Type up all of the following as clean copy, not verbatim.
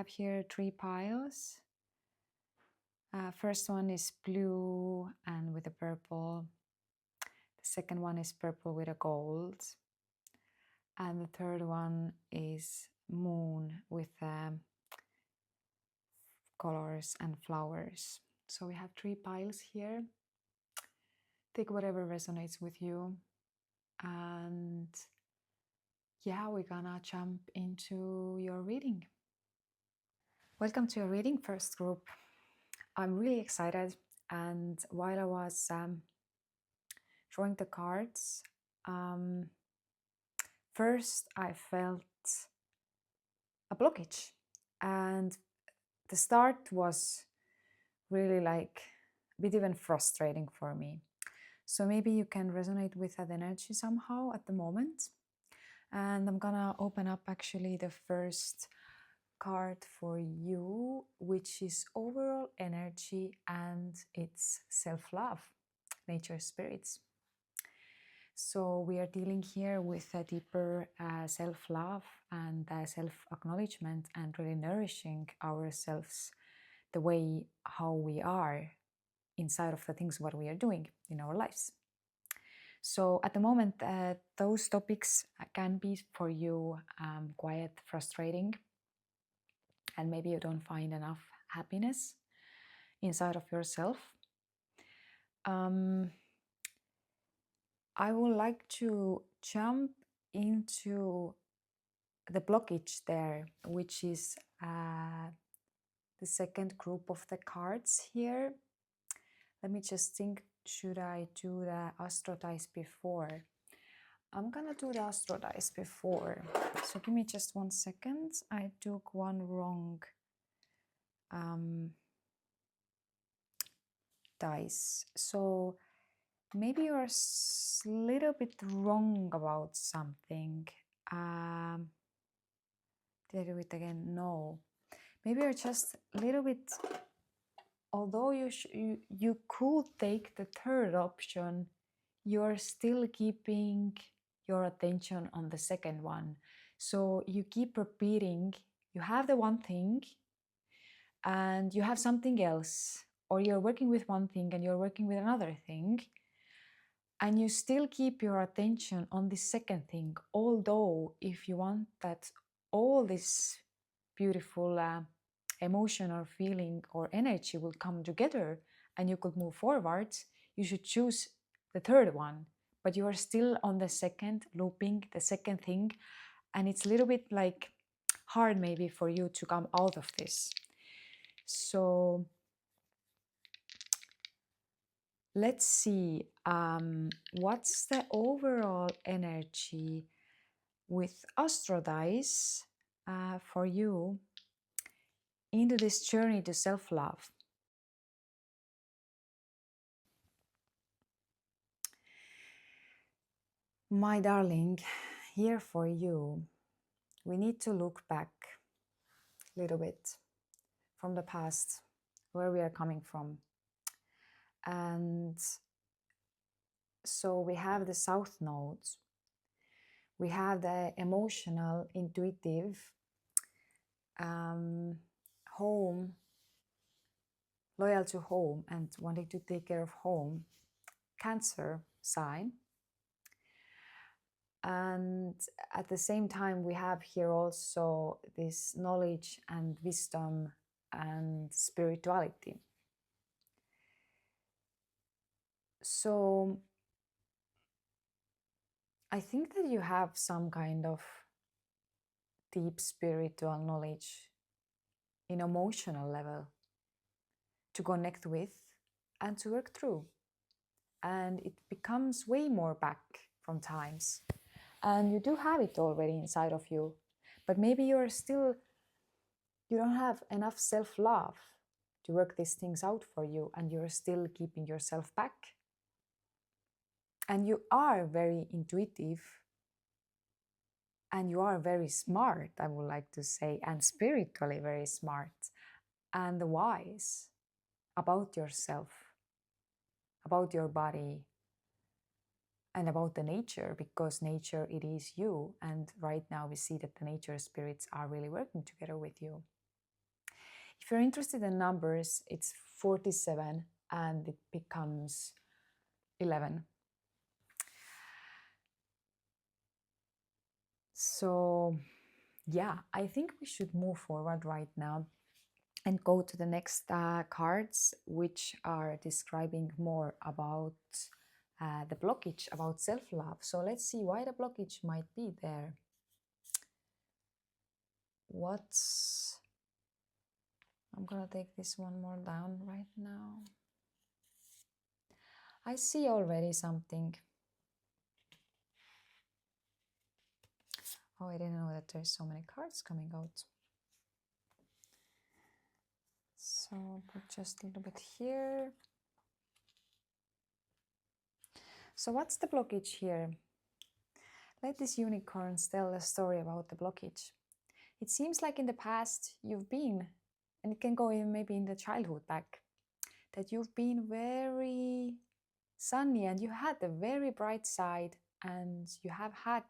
have here 3 piles. First one is blue and with a purple. The second one is purple with a gold. And the third one is moon with colors and flowers. So we have 3 piles here. Take whatever resonates with you. And yeah, we're gonna jump into your reading. Welcome to your reading, first group. I'm really excited, and while I was drawing the cards, first I felt a blockage, and the start was really like a bit even frustrating for me. So maybe you can resonate with that energy somehow at the moment. And I'm gonna open up actually the first card for you, which is overall energy, and it's self-love, nature spirits. So we are dealing here with a deeper self-love and self-acknowledgement, and really nourishing ourselves the way how we are inside of the things what we are doing in our lives. So at the moment, those topics can be for you quite frustrating, and maybe you don't find enough happiness inside of yourself. I would like to jump into the blockage there, which is the second group of the cards here. Let me just think, should I do the astro dice before? I'm gonna do the astro dice before. So give me just 1 second. I took one wrong dice. So maybe you're a little bit wrong about something. Did I do it again? No. Maybe you're just a little bit, although you could take the third option, you're still keeping your attention on the second one. So you keep repeating, you have the one thing and you have something else, or you're working with one thing and you're working with another thing, and you still keep your attention on the second thing, although if you want that all this beautiful emotion or feeling or energy will come together and you could move forward, you should choose the third one. But you are still on the second, looping the second thing, and it's a little bit like hard maybe for you to come out of this. So let's see, what's the overall energy with astro dice for you into this journey to self-love. My darling, here for you, we need to look back a little bit from the past, where we are coming from. And so we have the south nodes, we have the emotional, intuitive, home, loyal to home and wanting to take care of home, Cancer sign. And at the same time, we have here also this knowledge and wisdom and spirituality. So I think that you have some kind of deep spiritual knowledge in emotional level to connect with and to work through. And it becomes way more back from times. And you do have it already inside of you, but maybe you don't have enough self-love to work these things out for you, and you're still keeping yourself back. And you are very intuitive, and you are very smart, I would like to say, and spiritually very smart and wise about yourself, about your body, and about the nature, because nature, it is you. And right now we see that the nature spirits are really working together with you. If you're interested in numbers, it's 47 and it becomes 11. So yeah, I think we should move forward right now and go to the next cards, which are describing more about the blockage, about self-love. So let's see why the blockage might be there. I'm gonna take this one more down right now. I see already something. Oh, I didn't know that there's so many cards coming out. So put just a little bit here. So what's the blockage here? Let these unicorns tell a story about the blockage. It seems like in the past you've been, and it can go even maybe in the childhood back, that you've been very sunny and you had the very bright side, and you have had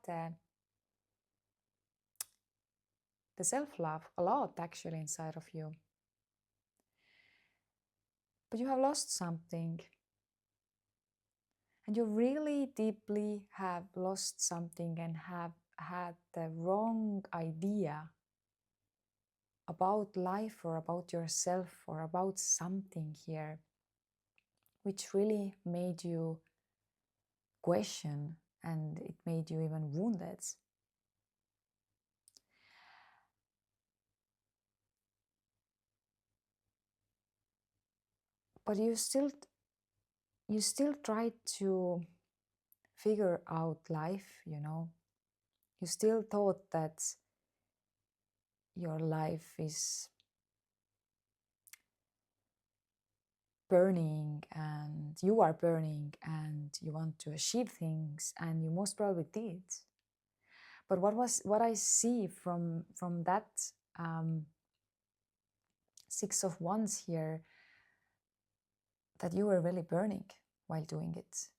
the self-love a lot actually inside of you. But you have lost something. And you really deeply have lost something and have had the wrong idea about life or about yourself or about something here, which really made you question, and it made you even wounded. But you still tried to figure out life, you know. You still thought that your life is burning and you are burning and you want to achieve things, and you most probably did. But what I see from that Six of Wands here, that you were really burning while doing it.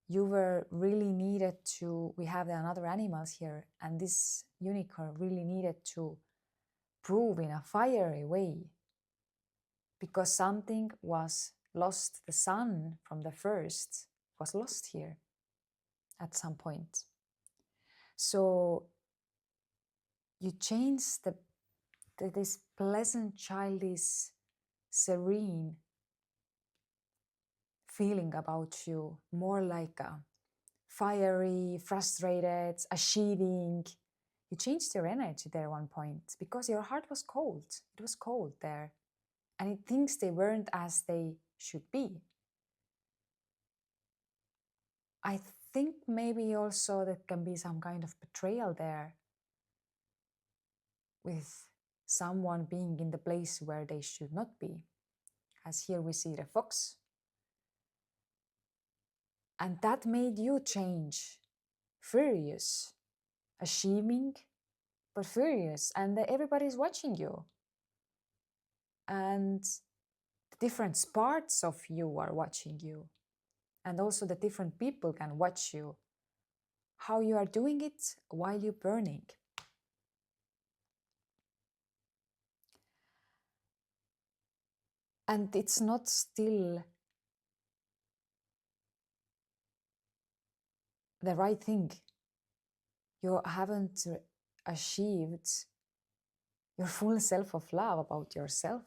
You were really needed to, we have the another animals here, and this unicorn really needed to prove in a fiery way, because something was lost. The sun from the first was lost here at some point. So you changed this pleasant, childish, serene feeling about you, more like a fiery, frustrated, achieving. You changed your energy there at one point because your heart was cold. It was cold there. And things they weren't as they should be. I think maybe also there can be some kind of betrayal there, with someone being in the place where they should not be. As here we see the fox. And that made you change. Furious. Achieving, but furious. And everybody's watching you. And the different parts of you are watching you. And also the different people can watch you. How you are doing it while you're burning. And it's not still the right thing. You haven't achieved your full self of love about yourself.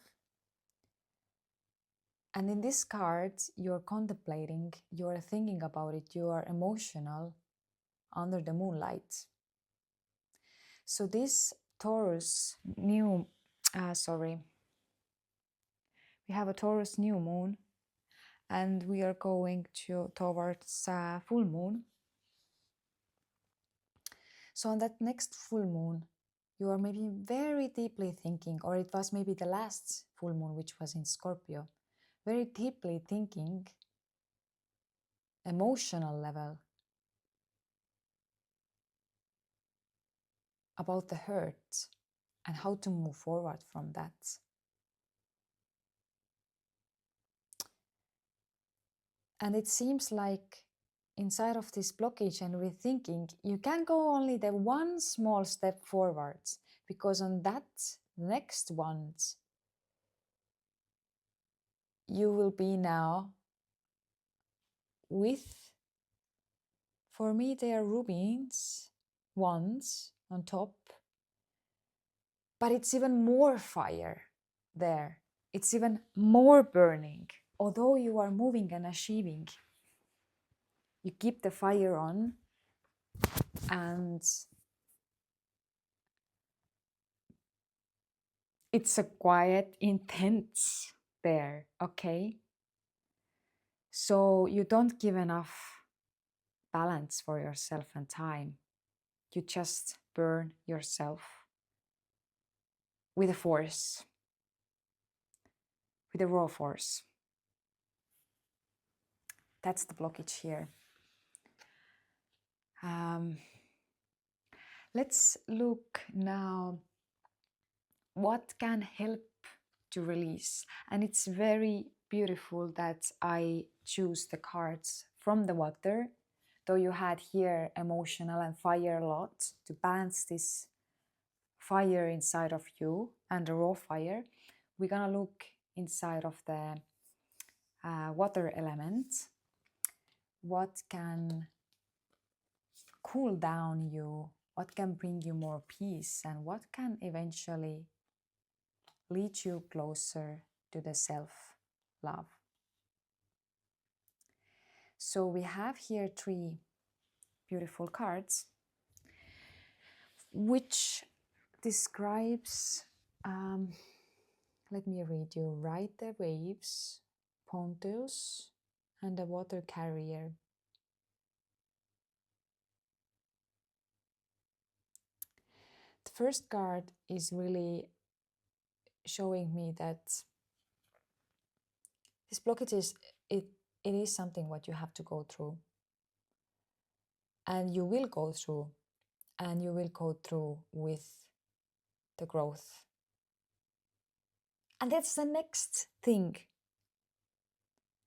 And in this card, you're contemplating, you're thinking about it, you are emotional under the moonlight. So this Taurus we have a Taurus new moon, and we are going towards full moon. So on that next full moon, you are maybe very deeply thinking, or it was maybe the last full moon, which was in Scorpio, very deeply thinking, emotional level, about the hurt and how to move forward from that. And it seems like inside of this blockage and rethinking, you can go only the one small step forwards, because on that next ones, you will be now with, for me, they are rubins, ones on top, but it's even more fire there. It's even more burning. Although you are moving and achieving, you keep the fire on, and it's a quiet, intense there, okay? So you don't give enough balance for yourself and time. You just burn yourself with a force, with a raw force. That's the blockage here. Let's look now what can help to release. And it's very beautiful that I choose the cards from the water, though you had here emotional and fire a lot to balance this fire inside of you and the raw fire. We're gonna look inside of the water element. What can cool down you? What can bring you more peace? And what can eventually lead you closer to the self-love? So we have here 3 beautiful cards, which describes, let me read you, ride the waves, pontoons, and the water carrier. The first card is really showing me that this blockage is, it is something what you have to go through. And you will go through, and you will go through with the growth. And that's the next thing.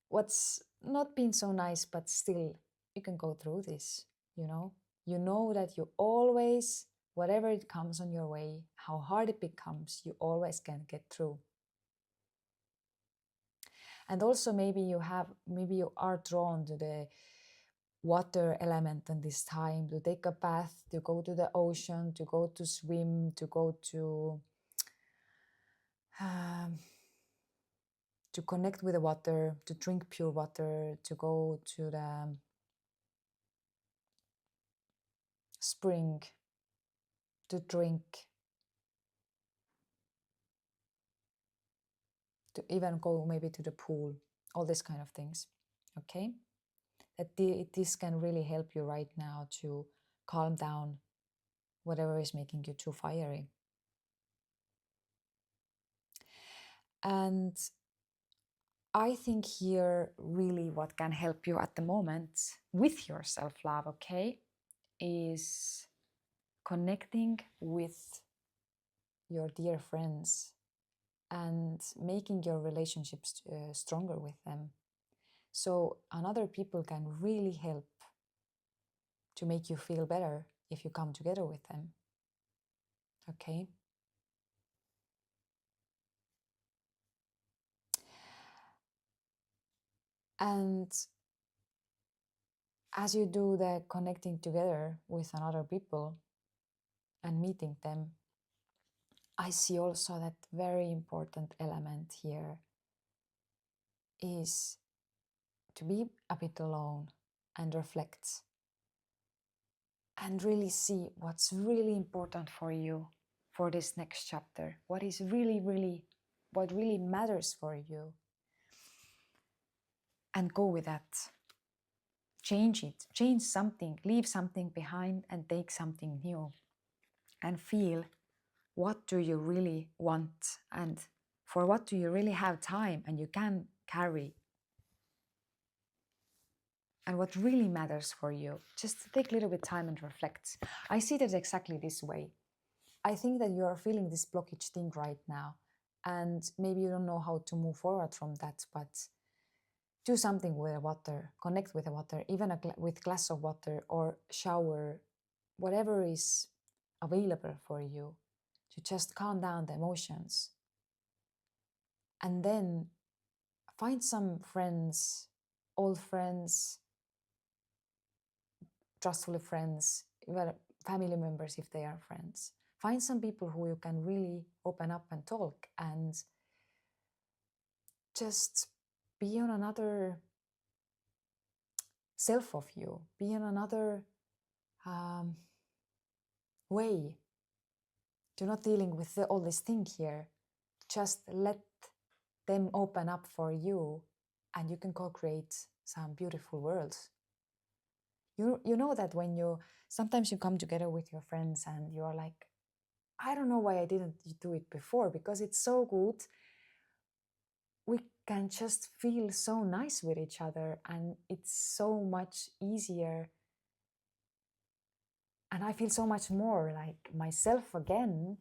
What's not been so nice, but still you can go through this, you know? You know that you always, whatever it comes on your way, how hard it becomes, you always can get through. And also maybe you are drawn to the water element in this time, to take a bath, to go to the ocean, to go to swim, to go to connect with the water, to drink pure water, to go to the spring, to drink, to even go maybe to the pool, all these kind of things, okay? That this can really help you right now to calm down whatever is making you too fiery. And I think here really what can help you at the moment with your self-love, okay, is connecting with your dear friends and making your relationships stronger with them. So another people can really help to make you feel better if you come together with them, okay? And as you do the connecting together with another people and meeting them, I see also that very important element here is to be a bit alone and reflect and really see what's really important for you for this next chapter. What is what really matters for you. And go with that. Change it, change something, leave something behind and take something new. And feel, what do you really want? And for what do you really have time and you can carry? And what really matters for you? Just take a little bit time and reflect. I see that exactly this way. I think that you are feeling this blockage thing right now, and maybe you don't know how to move forward from that, but do something with the water, connect with the water, even with glass of water or shower, whatever is available for you to just calm down the emotions. And then find some friends, old friends, trustful friends, well, family members if they are friends. Find some people who you can really open up and talk and just be on another self of you, be on another way. You're not dealing with all this thing here. Just let them open up for you and you can co-create some beautiful worlds. You know that when sometimes you come together with your friends and you're like, I don't know why I didn't do it before, because it's so good. We can just feel so nice with each other and it's so much easier. And I feel so much more like myself again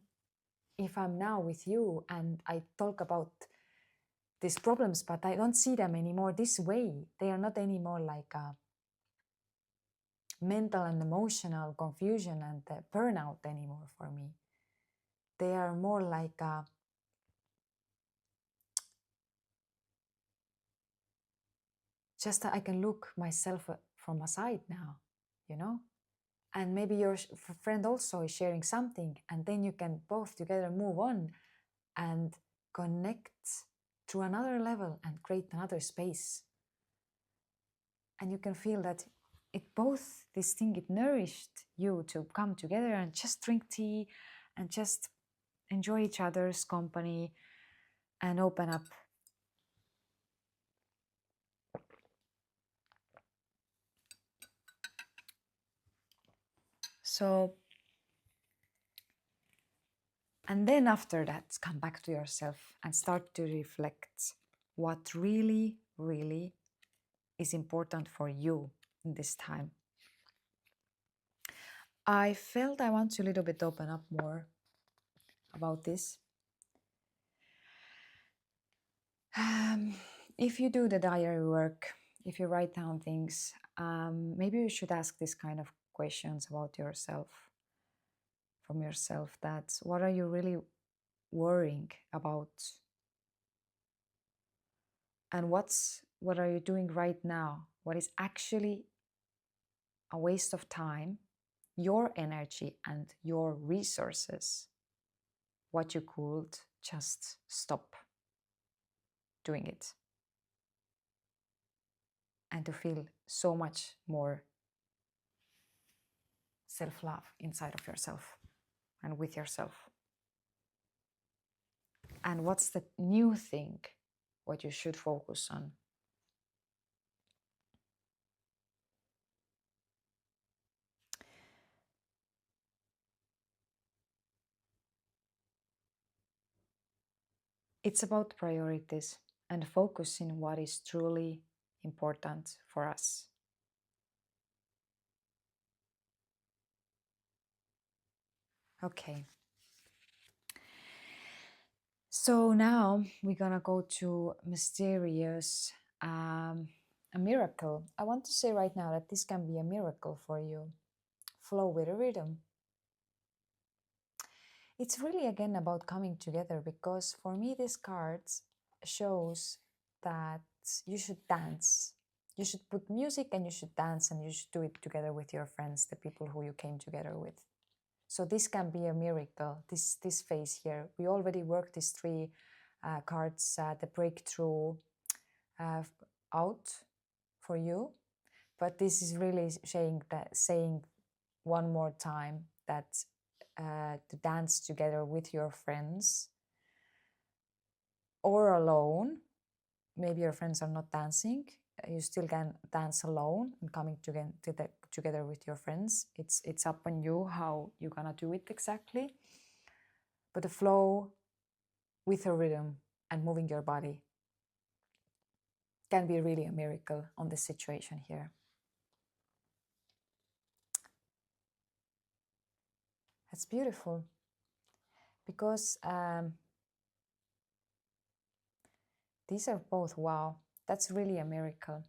if I'm now with you and I talk about these problems, but I don't see them anymore this way. They are not anymore like a mental and emotional confusion and burnout anymore for me. They are more like just I can look myself from a side now, you know? And maybe your friend also is sharing something, and then you can both together move on and connect to another level and create another space. And you can feel that this thing, it nourished you to come together and just drink tea and just enjoy each other's company and open up. So, and then after that, come back to yourself and start to reflect what really, really is important for you in this time. I felt I want to a little bit open up more about this. If you do the diary work, if you write down things, maybe you should ask this kind of questions about yourself, from yourself, that what are you really worrying about? And what are you doing right now? What is actually a waste of time, your energy and your resources? What you could just stop doing it and to feel so much more self-love inside of yourself and with yourself. And what's the new thing what you should focus on? It's about priorities and focusing what is truly important for us. Okay. So now we're gonna go to mysterious, a miracle. I want to say right now that this can be a miracle for you. Flow with a rhythm. It's really again about coming together, because for me this card shows that you should dance. You should put music and you should dance and you should do it together with your friends, the people who you came together with. So this can be a miracle, this phase here. We already worked these three cards, the breakthrough out for you. But this is really saying one more time that to dance together with your friends or alone. Maybe your friends are not dancing. You still can dance alone and coming together with your friends. It's up on you how you're gonna do it exactly. But the flow with a rhythm and moving your body can be really a miracle on this situation here. That's beautiful, because these are both, wow, that's really a miracle.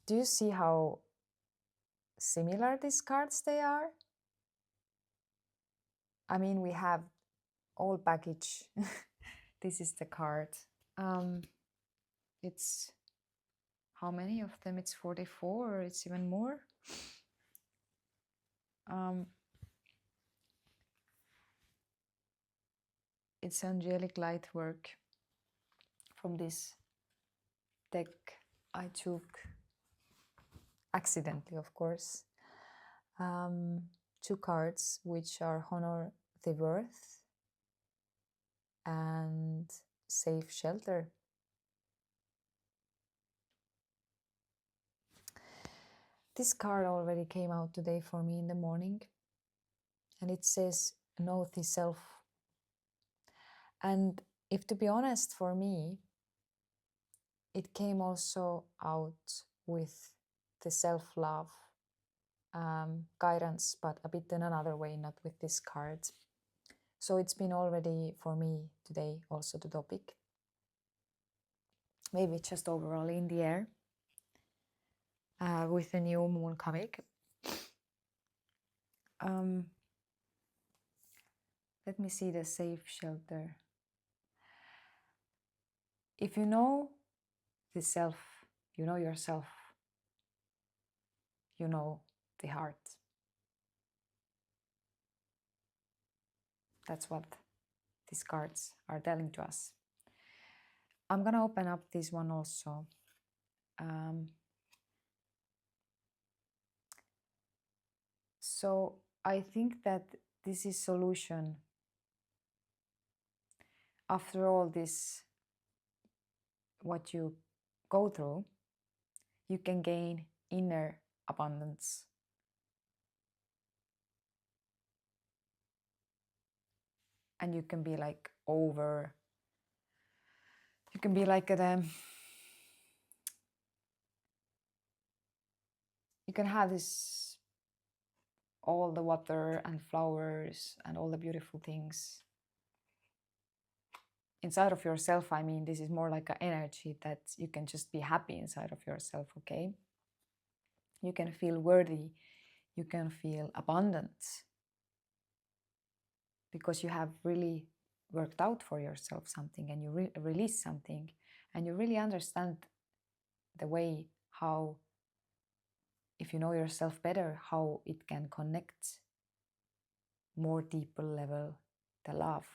Do you see how similar these cards they are? I mean, we have all baggage. This is the card. It's how many of them? It's 44 or it's even more. It's angelic light work from this deck I took accidentally, of course. 2 cards which are honor the worth and safe shelter. This card already came out today for me in the morning, and it says know thyself. And if to be honest, for me, it came also out with the self-love guidance, but a bit in another way, not with this card. So it's been already for me today also the topic. Maybe just overall in the air with the new moon coming. Let me see the safe shelter. If you know the self, you know yourself, you know the heart. That's what these cards are telling to us. I'm gonna open up this one also. So I think that this is solution. After all this, what you go through, you can gain inner abundance. And you can be like you can be like you can have this, all the water and flowers and all the beautiful things inside of yourself. I mean, this is more like an energy that you can just be happy inside of yourself, okay? You can feel worthy, you can feel abundant, because you have really worked out for yourself something, and you release something, and you really understand the way how, if you know yourself better, how it can connect more deeper level the love.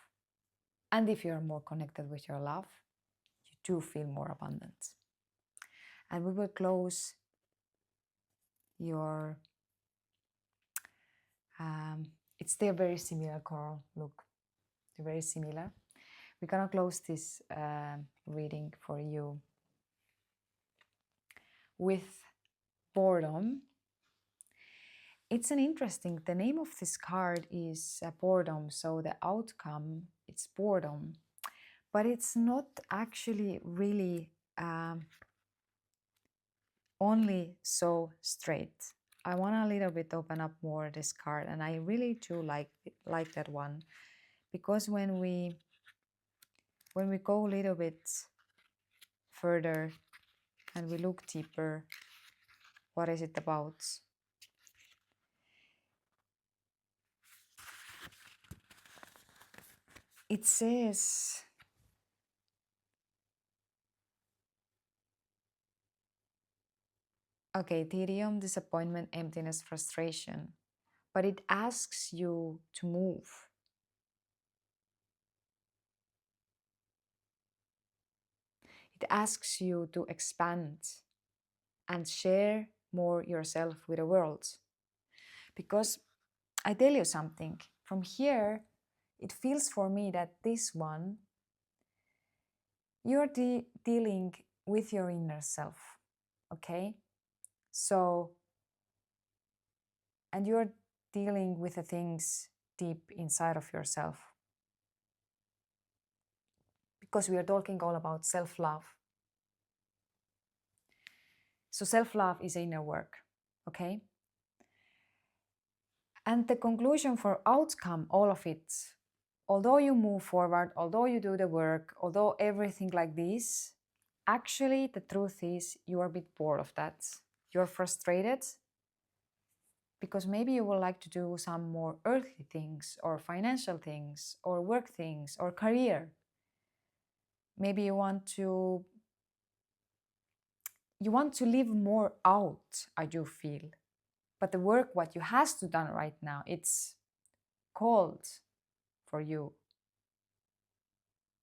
And if you're more connected with your love, you do feel more abundant. And we will close your it's still very similar, Coral. Look, they're very similar. We're gonna close this reading for you with boredom. It's an interesting, the name of this card is boredom, so the outcome, it's boredom, but it's not actually really only so straight. I want a little bit open up more this card, and I really do like that one, because when we go a little bit further and we look deeper, what is it about? It says, okay, tedium, disappointment, emptiness, frustration, but it asks you to move. It asks you to expand and share more yourself with the world. Because I tell you something, from here, it feels for me that this one, you're dealing with your inner self, okay? So, and you're dealing with the things deep inside of yourself. Because we are talking all about self-love. So self-love is inner work, okay? And the conclusion for outcome, all of it, although you move forward, although you do the work, although everything like this, actually the truth is you are a bit bored of that. You're frustrated. Because maybe you would like to do some more earthly things, or financial things, or work things, or career. Maybe you want to live more out, I do feel. But the work what you has to done right now, it's called for you,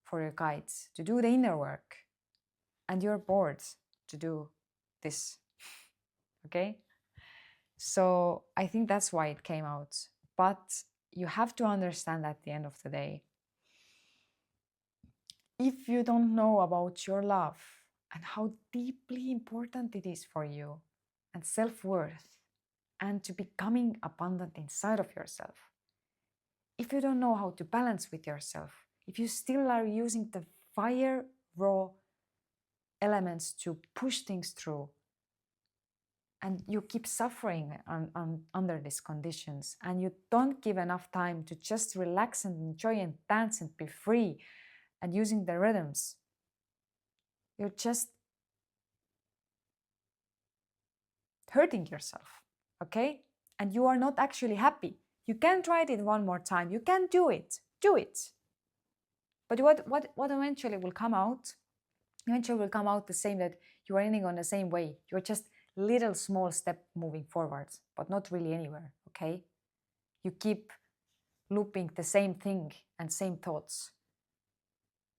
for your guides, to do the inner work. And you're bored to do this. Okay? So I think that's why it came out. But you have to understand at the end of the day, if you don't know about your love and how deeply important it is for you, and self-worth, and to becoming abundant inside of yourself, if you don't know how to balance with yourself, if you still are using the fire raw elements to push things through, and you keep suffering under these conditions, and you don't give enough time to just relax and enjoy and dance and be free and using the rhythms, you're just hurting yourself, okay? And you are not actually happy. You can try it one more time. You can do it. Do it. But what eventually will come out? Eventually will come out the same, that you are ending on the same way. You're just little small step moving forwards, but not really anywhere, okay? You keep looping the same thing and same thoughts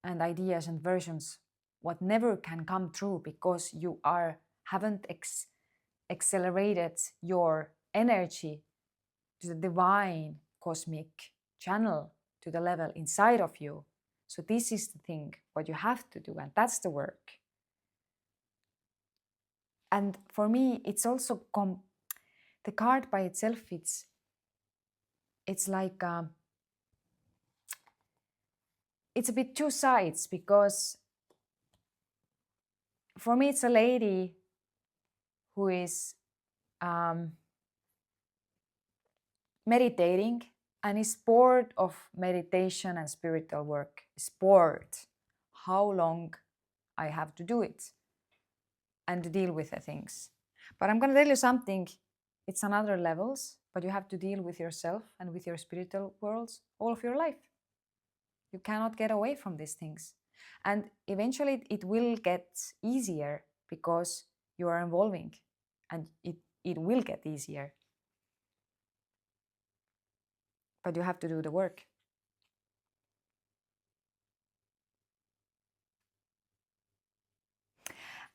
and ideas and versions, what never can come true because you haven't accelerated your energy to the divine cosmic channel, to the level inside of you. So this is the thing what you have to do, and that's the work. And for me, it's also the card by itself, it's like it's a bit two sides, because for me it's a lady who is meditating and is bored of meditation and spiritual work. Is bored how long I have to do it and to deal with the things. But I'm going to tell you something. It's another levels, but you have to deal with yourself and with your spiritual worlds all of your life. You cannot get away from these things. And eventually it will get easier because you are evolving, and it will get easier. But you have to do the work.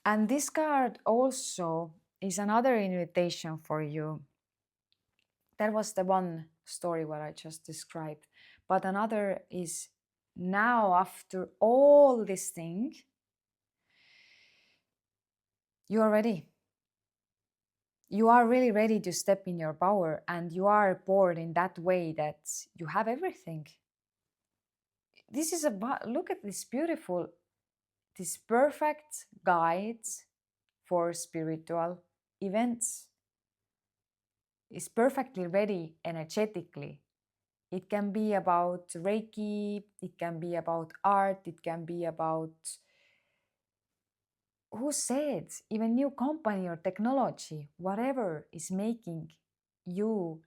And this card also is another invitation for you. That was the one story what I just described. But another is, now after all this thing, you are ready. You are really ready to step in your power, and you are bored in that way that you have everything. This is look at this beautiful, this perfect guide for spiritual events. Is perfectly ready energetically. It can be about Reiki, it can be about art, it can be about, who said, even new company or technology, whatever is making you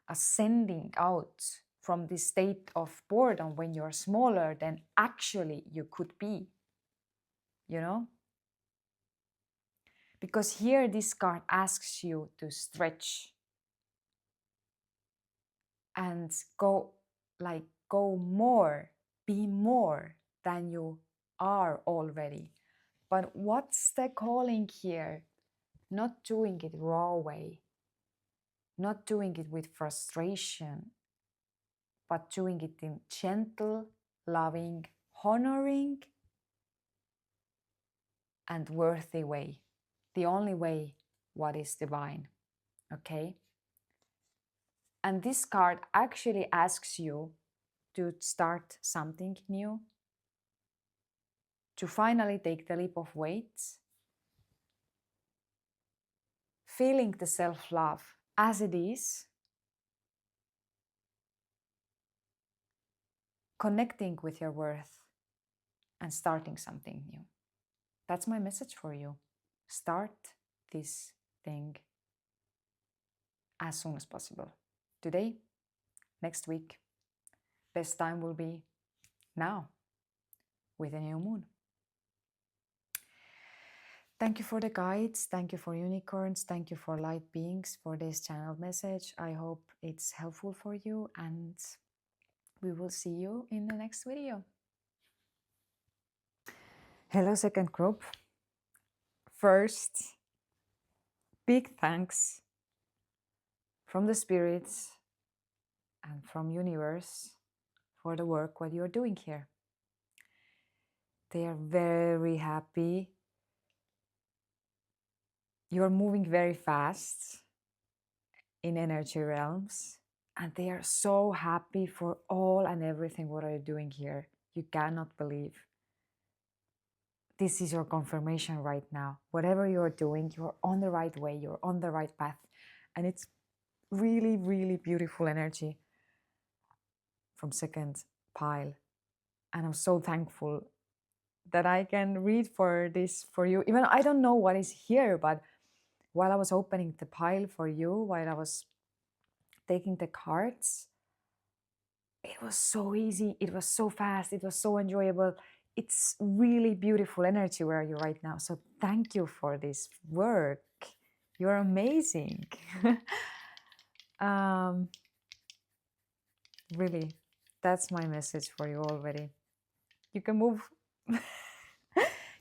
ascending out from this state of boredom when you're smaller than actually you could be, you know? Because here this card asks you to stretch and go more, be more than you are already. But what's the calling here? Not doing it raw way, not doing it with frustration, but doing it in gentle, loving, honoring, and worthy way. The only way what is divine, okay? And this card actually asks you to start something new, to finally take the leap of faith, feeling the self-love as it is, connecting with your worth, and starting something new. That's my message for you. Start this thing as soon as possible. Today, next week, best time will be now with a new moon. Thank you for the guides. Thank you for unicorns. Thank you for light beings for this channel message. I hope it's helpful for you, and we will see you in the next video. Hello, second group. First, big thanks from the spirits and from universe for the work what you're doing here. They are very happy. You're moving very fast in energy realms, and they are so happy for all and everything what are you doing here. You cannot believe. This is your confirmation right now. Whatever you're doing, you're on the right way, you're on the right path. And it's really, really beautiful energy from second pile. And I'm so thankful that I can read for this for you. Even I don't know what is here, but while I was opening the pile for you, while I was taking the cards, it was so easy, it was so fast, it was so enjoyable. It's really beautiful energy where you're right now. So thank you for this work. You're amazing. Really, that's my message for you already. You can move.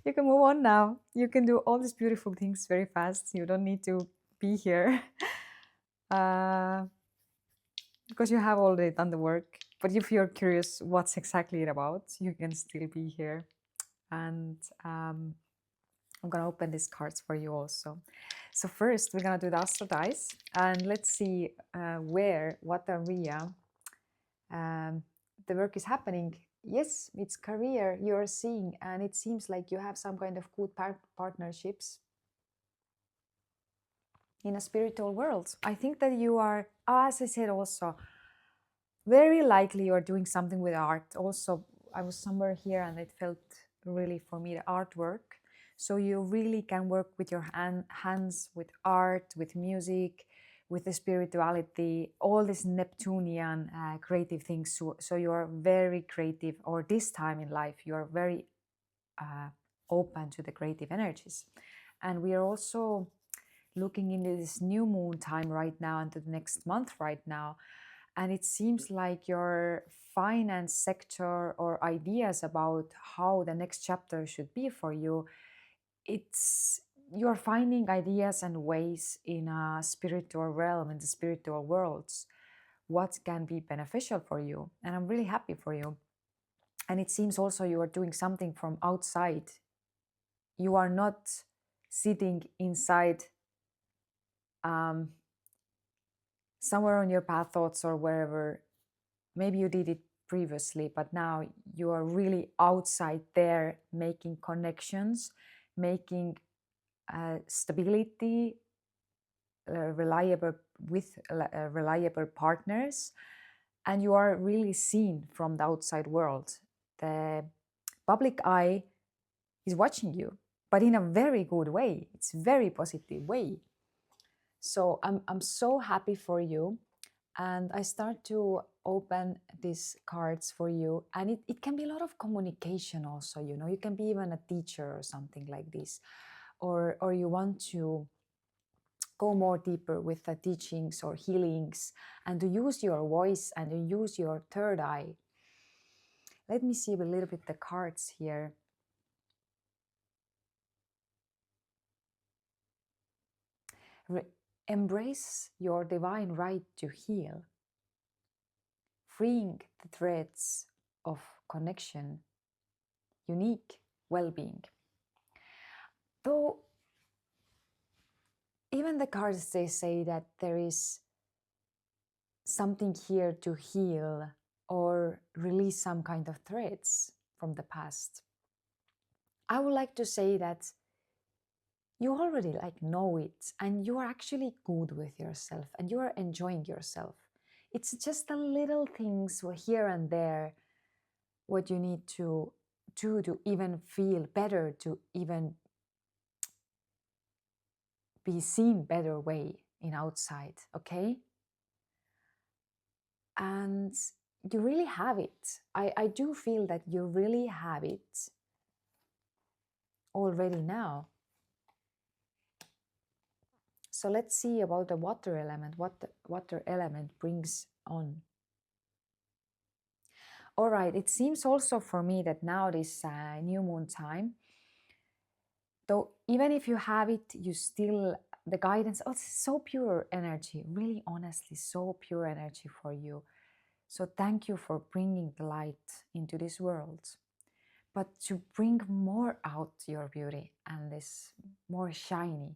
You can move on now. You can do all these beautiful things very fast. You don't need to be here because you have already done the work. But if you're curious what's exactly it about, you can still be here. And I'm going to open these cards for you also. So first, we're going to do the Astro Dice. And let's see what area the work is happening. Yes, it's career you're seeing, and it seems like you have some kind of good partnerships in a spiritual world. I think that you are, as I said also, very likely you're doing something with art. Also, I was somewhere here and it felt really for me the artwork. So you really can work with your hands, with art, with music, with the spirituality, all these Neptunian creative things. So you are very creative, or this time in life, you are very open to the creative energies. And we are also looking into this new moon time right now, into the next month right now. And it seems like your finance sector or ideas about how the next chapter should be for you, you're finding ideas and ways in a spiritual realm, in the spiritual worlds, what can be beneficial for you. And I'm really happy for you. And it seems also you are doing something from outside. You are not sitting inside somewhere on your path thoughts or wherever. Maybe you did it previously, but now you are really outside there, making connections, making stability, reliable partners, and you are really seen from the outside world. The public eye is watching you, but in a very good way. It's a very positive way. So I'm so happy for you. And I start to open these cards for you. And it can be a lot of communication also, you know. You can be even a teacher or something like this. Or you want to go more deeper with the teachings or healings, and to use your voice and to use your third eye. Let me see a little bit the cards here. Embrace your divine right to heal, freeing the threads of connection, unique well-being. Though even the cards, they say that there is something here to heal or release some kind of threads from the past. I would like to say that you already know it, and you are actually good with yourself and you are enjoying yourself. It's just the little things here and there what you need to do to even feel better, to even be seen better way in outside, okay? And you really have it. I do feel that you really have it already now. So let's see about the water element, what the water element brings on. All right, it seems also for me that now this new moon time, though even if you have it, you still, the guidance, oh, it's so pure energy, really honestly, so pure energy for you. So thank you for bringing the light into this world. But to bring more out your beauty and this more shiny,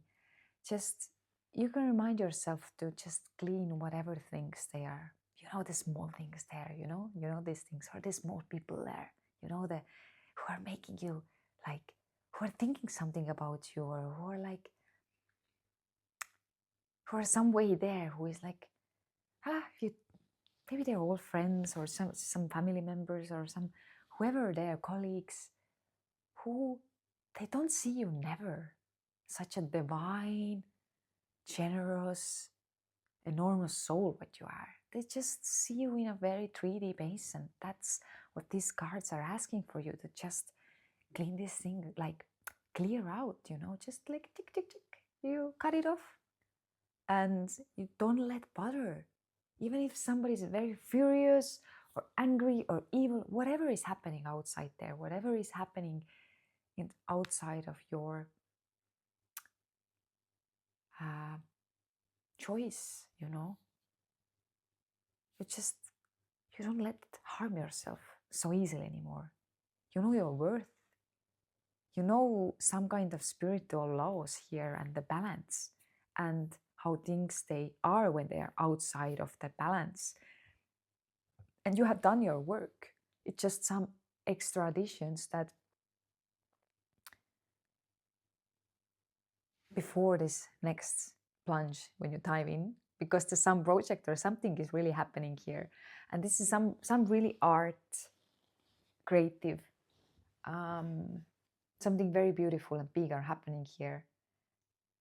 just you can remind yourself to just clean whatever things they are. You know, the small things there, you know these things, or the small people there, you know, the who are making you like, who are thinking something about you, or who are like, who are some way there, who is like, you, maybe they're all friends or some family members or some whoever they are, colleagues, who they don't see you never such a divine, generous, enormous soul what you are. They just see you in a very 3D base, and that's what these cards are asking for you, to just clean this thing, like clear out, you know, just like tick tick tick, you cut it off and you don't let bother. Even if somebody is very furious or angry or evil, whatever is happening outside there, whatever is happening outside of your choice, you know, you don't let it harm yourself so easily anymore. You know your worth. You know some kind of spiritual laws here, and the balance, and how things they are when they are outside of the balance. And you have done your work. It's just some extra additions that before this next plunge, when you dive in, because there's some project or something is really happening here, and this is some really art, creative, something very beautiful and big are happening here,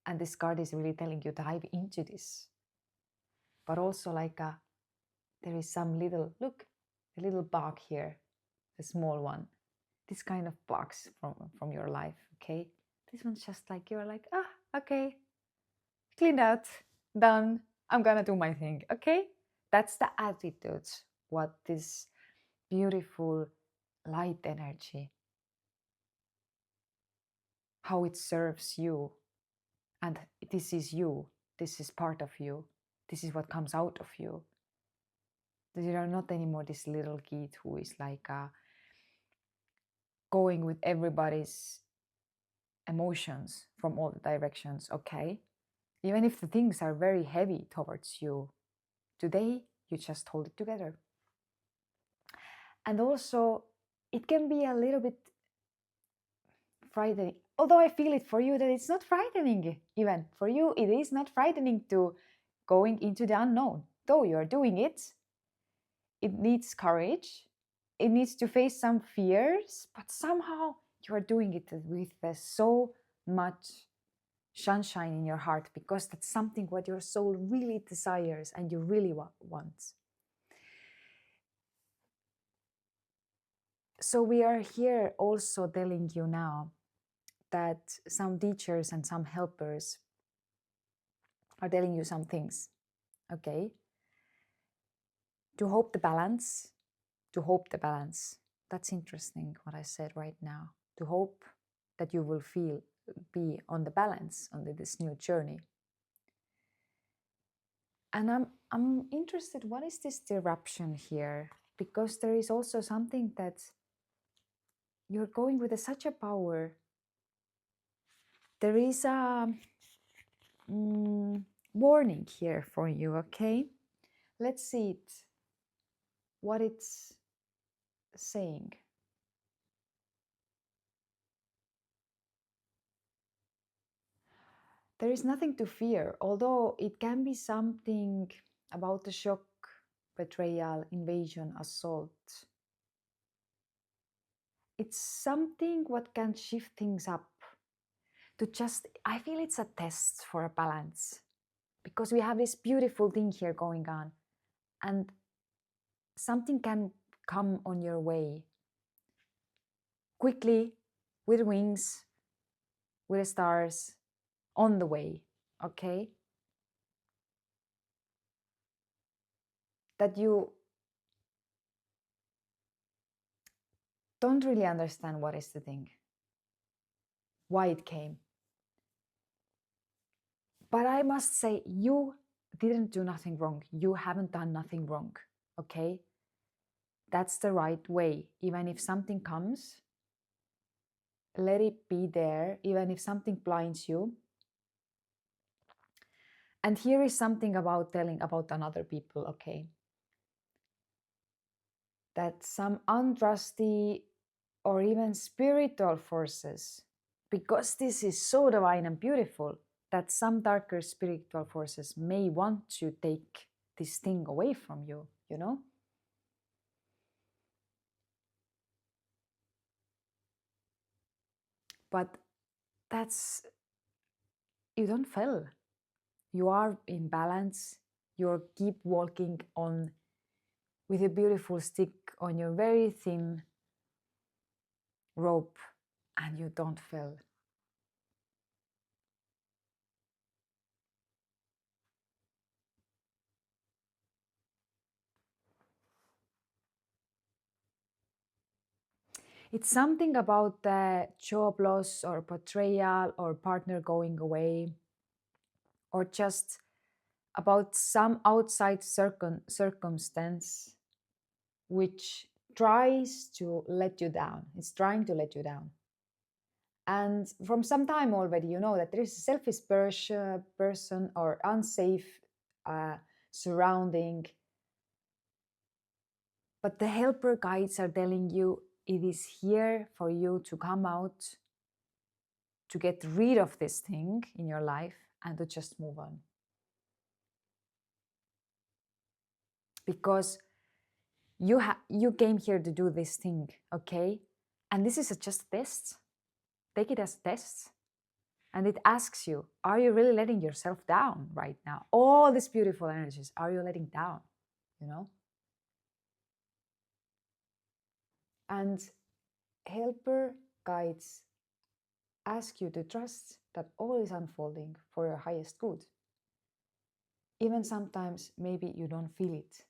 and this card is really telling you dive into this. But also like there is some little, look, a little bug here, a small one, this kind of bugs from your life, okay? This one's just like, you're like, okay, cleaned out, done, I'm gonna do my thing, okay? That's the attitude, what this beautiful light energy, how it serves you. And this is you, this is part of you, this is what comes out of you. You are not anymore this little kid who is like going with everybody's emotions from all the directions, okay? Even if the things are very heavy towards you, today you just hold it together. And also, it can be a little bit frightening, although I feel it for you that it's not frightening. Even for you, it is not frightening to going into the unknown. Though you are doing it, it needs courage, it needs to face some fears, but somehow you are doing it with so much sunshine in your heart, because that's something what your soul really desires and you really want. So we are here also telling you now that some teachers and some helpers are telling you some things, okay? To hope the balance, to hope the balance. That's interesting what I said right now. To hope that you will be on the balance on this new journey. And I'm interested, what is this disruption here? Because there is also something that you're going with such a power. There is a warning here for you, okay? Let's see what it's saying. There is nothing to fear, although it can be something about the shock, betrayal, invasion, assault. It's something what can shift things up to just, I feel it's a test for a balance, because we have this beautiful thing here going on, and something can come on your way quickly, with wings, with the stars, on the way, okay? That you don't really understand what is the thing, why it came. But I must say, you didn't do nothing wrong. You haven't done nothing wrong, okay? That's the right way. Even if something comes, let it be there, even if something blinds you. And here is something about telling about another people, okay? That some untrusty or even spiritual forces, because this is so divine and beautiful, that some darker spiritual forces may want to take this thing away from you, you know? But that's, you don't fail. You are in balance. You keep walking on with a beautiful stick on your very thin rope, and you don't fail. It's something about the job loss or betrayal or partner going away, or just about some outside circumstance which tries to let you down. It's trying to let you down. And from some time already, you know that there is a selfish person or unsafe surrounding. But the helper guides are telling you it is here for you to come out, to get rid of this thing in your life and to just move on. Because you came here to do this thing, okay? And this is just a test. Take it as a test. And it asks you, are you really letting yourself down right now? All these beautiful energies, are you letting down? You know? And helper guides ask you to trust that all is unfolding for your highest good. Even sometimes maybe you don't feel it.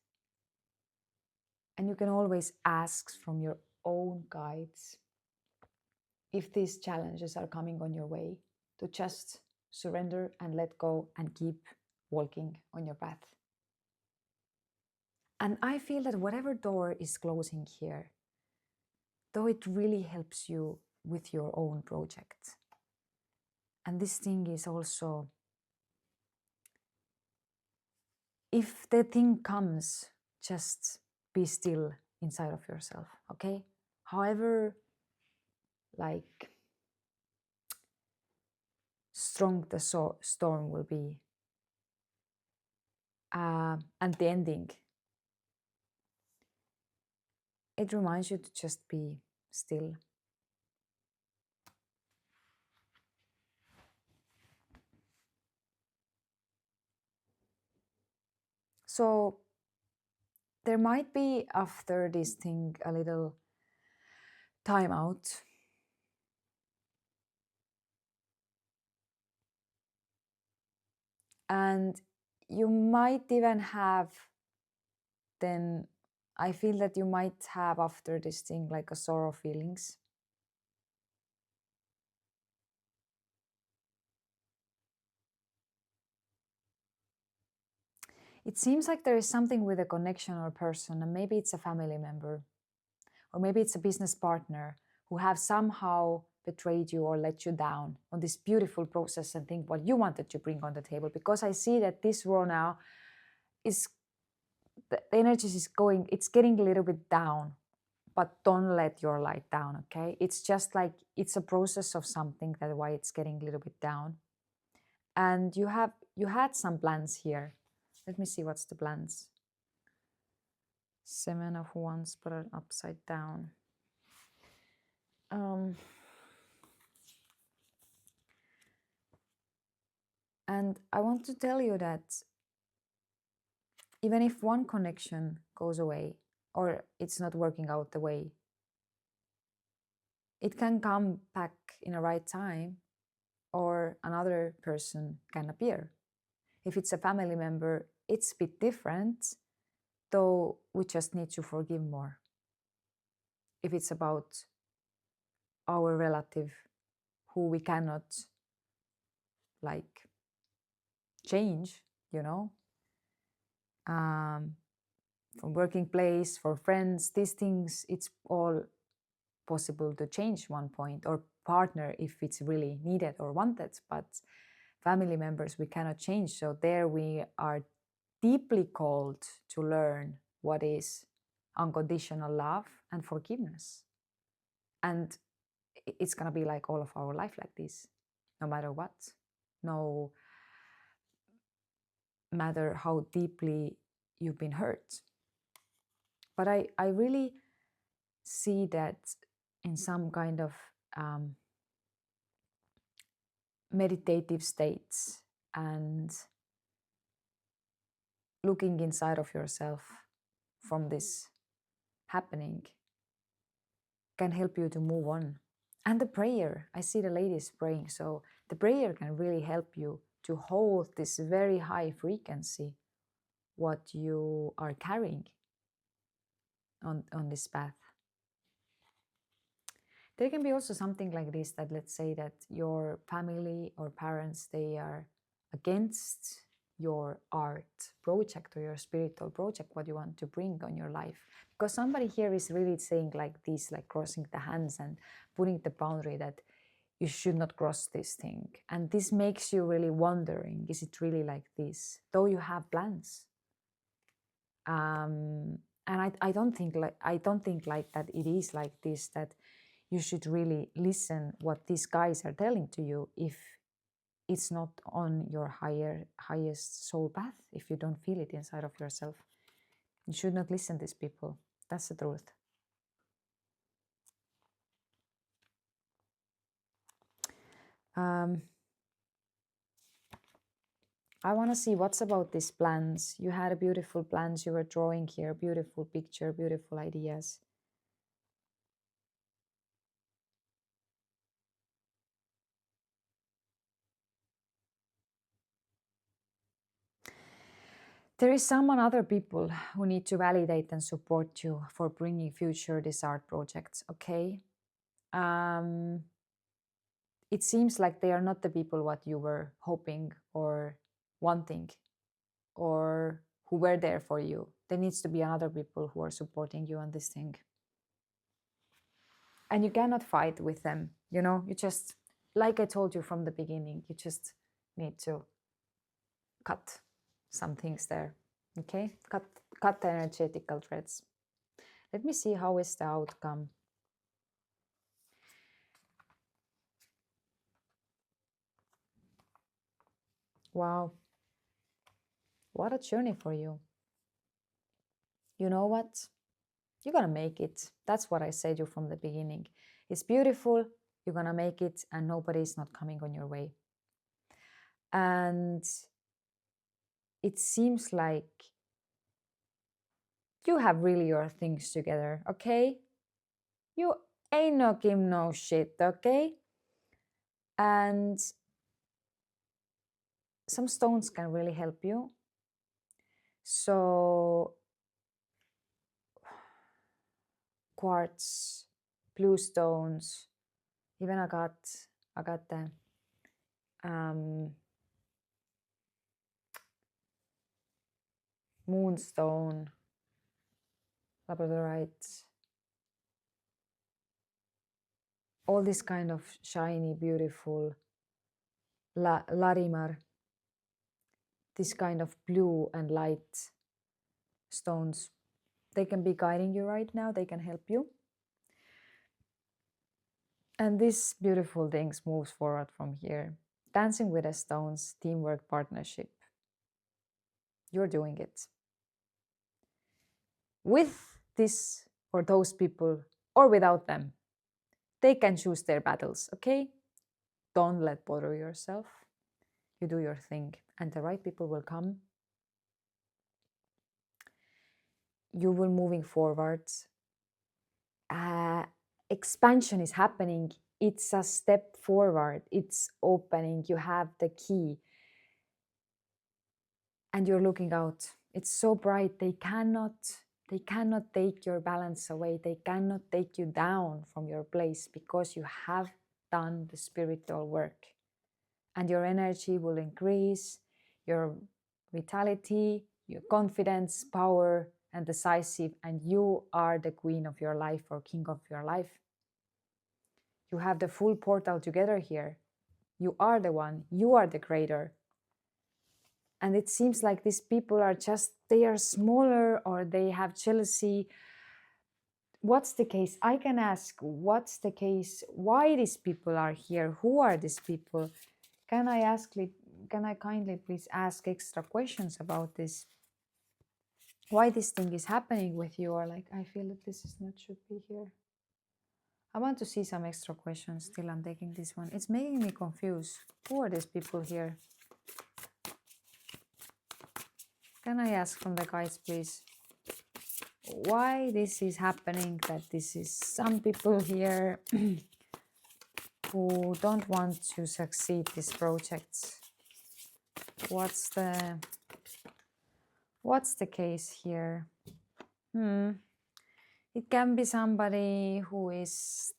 And you can always ask from your own guides if these challenges are coming on your way, to just surrender and let go and keep walking on your path. And I feel that whatever door is closing here, though it really helps you with your own project. And this thing is also, if the thing comes, just be still inside of yourself, okay? However, like strong the storm will be, and the ending, it reminds you to just be still. So there might be after this thing a little time out. And you might even have, then I feel that you might have after this thing like a sorrow feelings. It seems like there is something with a connection or person, and maybe it's a family member, or maybe it's a business partner who have somehow betrayed you or let you down on this beautiful process and think what you wanted to bring on the table. Because I see that this raw now is, the energy is going, it's getting a little bit down, but don't let your light down, okay? It's just like, it's a process of something, that's why it's getting a little bit down. And you had some plans here. Let me see what's the plans. 7 of Wands, put it upside down. And I want to tell you that even if one connection goes away or it's not working out the way, it can come back in a right time, or another person can appear. If it's a family member, it's a bit different, though we just need to forgive more. If it's about our relative who we cannot like change, you know, from working place, for friends, these things, it's all possible to change one point, or partner if it's really needed or wanted, but family members we cannot change. So there we are deeply called to learn what is unconditional love and forgiveness. And it's going to be like all of our life like this, no matter what, no matter how deeply you've been hurt. But I really see that in some kind of meditative states, and looking inside of yourself from this happening can help you to move on. And the prayer, I see the ladies praying, so the prayer can really help you to hold this very high frequency, what you are carrying on this path. There can be also something like this, that let's say that your family or parents, they are against your art project or your spiritual project, what you want to bring on your life. Because somebody here is really saying like this, like crossing the hands and putting the boundary that you should not cross this thing. And this makes you really wondering, is it really like this? Though you have plans. And I don't think like that it is like this, that you should really listen what these guys are telling to you if it's not on your highest soul path. If you don't feel it inside of yourself, you should not listen to these people. That's the truth. I want to see what's about these plans. You had beautiful plans you were drawing here, beautiful picture, beautiful ideas. There is someone, other people who need to validate and support you for bringing future these art projects, okay? It seems like they are not the people what you were hoping or wanting, or who were there for you. There needs to be other people who are supporting you on this thing. And you cannot fight with them, you know, you just, like I told you from the beginning, you just need to cut some things there, okay? Cut the energetical threads. Let me see how is the outcome. Wow, what a journey for you. You know what? You're gonna make it. That's what I said to you from the beginning. It's beautiful, you're gonna make it, and nobody's not coming on your way. And it seems like you have really your things together, okay? You ain't no give no shit, okay? And some stones can really help you. So quartz, blue stones, even I got the moonstone, labradorite, all this kind of shiny, beautiful larimar, this kind of blue and light stones. They can be guiding you right now, they can help you. And this beautiful things moves forward from here. Dancing with the stones, teamwork, partnership. You're doing it. With this or those people, or without them, they can choose their battles, okay? Don't let bother yourself. you do your thing, and the right people will come. You will moving forward. Expansion is happening. It's a step forward. It's opening. You have the key. And you're looking out. It's so bright. They cannot take your balance away. They cannot take you down from your place, because you have done the spiritual work. And your energy will increase, your vitality, your confidence, power, and decisive. And you are the queen of your life or king of your life. You have the full portal together here. You are the one. You are the creator. And it seems like these people are just, they are smaller, or they have jealousy. What's the case? I can ask, what's the case? Why these people are here? Who are these people? Can I kindly please ask extra questions about this? Why this thing is happening with you? Or like, I feel that this is not should be here. I want to see some extra questions. Still, I'm taking this one. It's making me confused. Who are these people here? Can I ask from the guides, please, why this is happening? That this is some people here who don't want to succeed these projects. What's the case here? It can be somebody who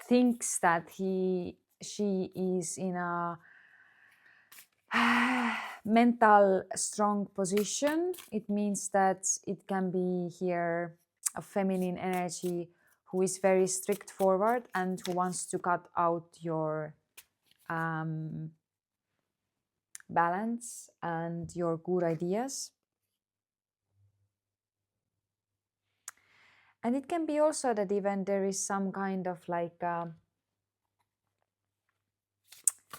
thinks that she is in a mental strong position. It means that it can be here a feminine energy who is very strict forward and who wants to cut out your balance and your good ideas. And it can be also that even there is some kind of like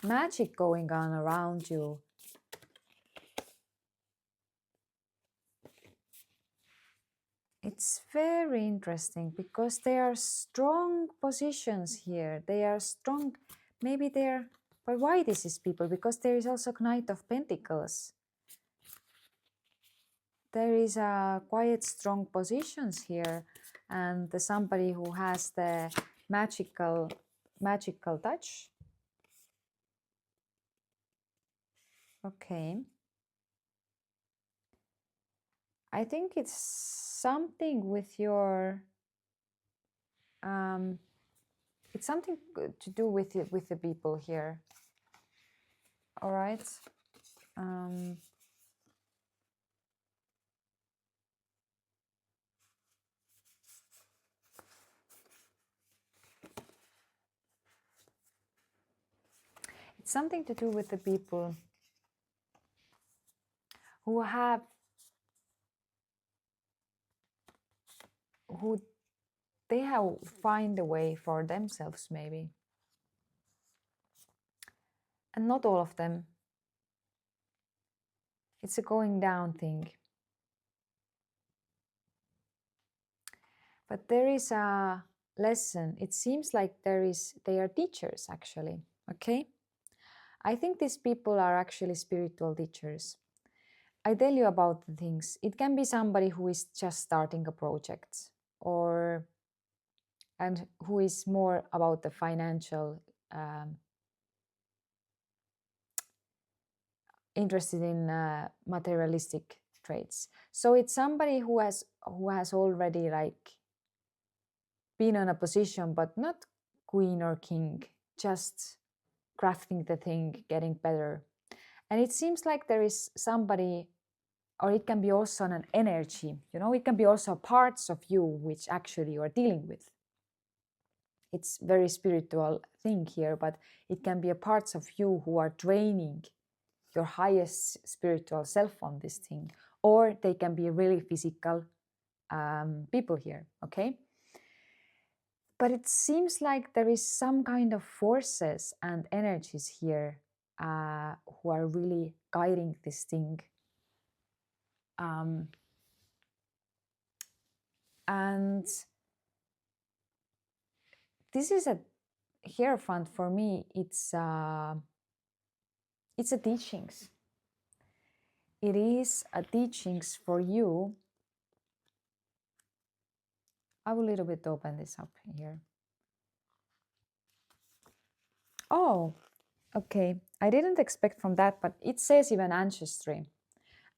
magic going on around you. It's very interesting because there are strong positions here. They are strong. Maybe they're, but why this is people? Because there is also Knight of Pentacles. There is a quite strong positions here, and somebody who has the magical touch. Okay. I think it's something with your it's something to do with the people here. All right. It's something to do with the people who they have find a way for themselves, maybe. And not all of them. It's a going down thing. But there is a lesson. It seems like they are teachers, actually. Okay? I think these people are actually spiritual teachers. I tell you about the things. It can be somebody who is just starting a project, and who is more about the financial, interested in materialistic traits. So it's somebody who has already like been on a position, but not queen or king, just crafting the thing, getting better. And it seems like there is somebody, or it can be also an energy, it can be also parts of you which actually you are dealing with. It's very spiritual thing here, but it can be a parts of you who are training your highest spiritual self on this thing, or they can be really physical people here, okay? But it seems like there is some kind of forces and energies here who are really guiding this thing. And this is a Hierophant for me. It's a teachings. it is a teachings for you. I will a little bit open this up here. Oh, okay. I didn't expect from that, but it says even ancestry.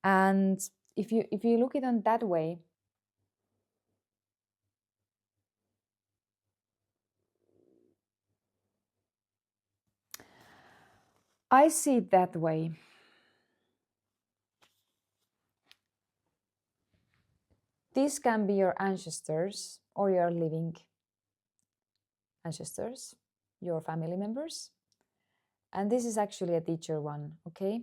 And if you look it on that way, I see it that way. These can be your ancestors or your living ancestors, your family members. And this is actually a teacher one, okay?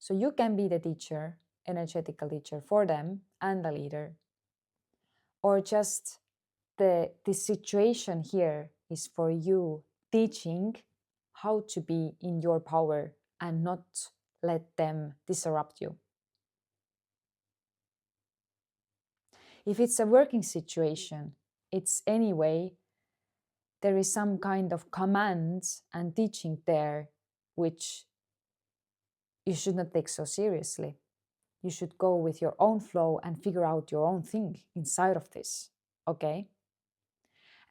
So you can be the teacher, energetical teacher for them and the leader. Or just the situation here is for you teaching how to be in your power and not let them disrupt you. If it's a working situation, it's anyway, there is some kind of commands and teaching there which you should not take so seriously. You should go with your own flow and figure out your own thing inside of this, okay?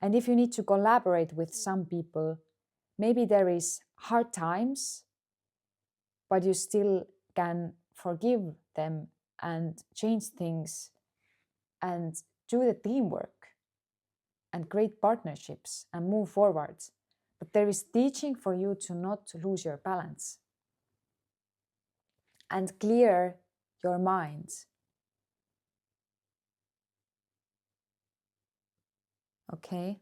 And if you need to collaborate with some people, maybe there is hard times, but you still can forgive them and change things and do the teamwork and create partnerships and move forward. But there is teaching for you to not lose your balance and clear your mind. Okay?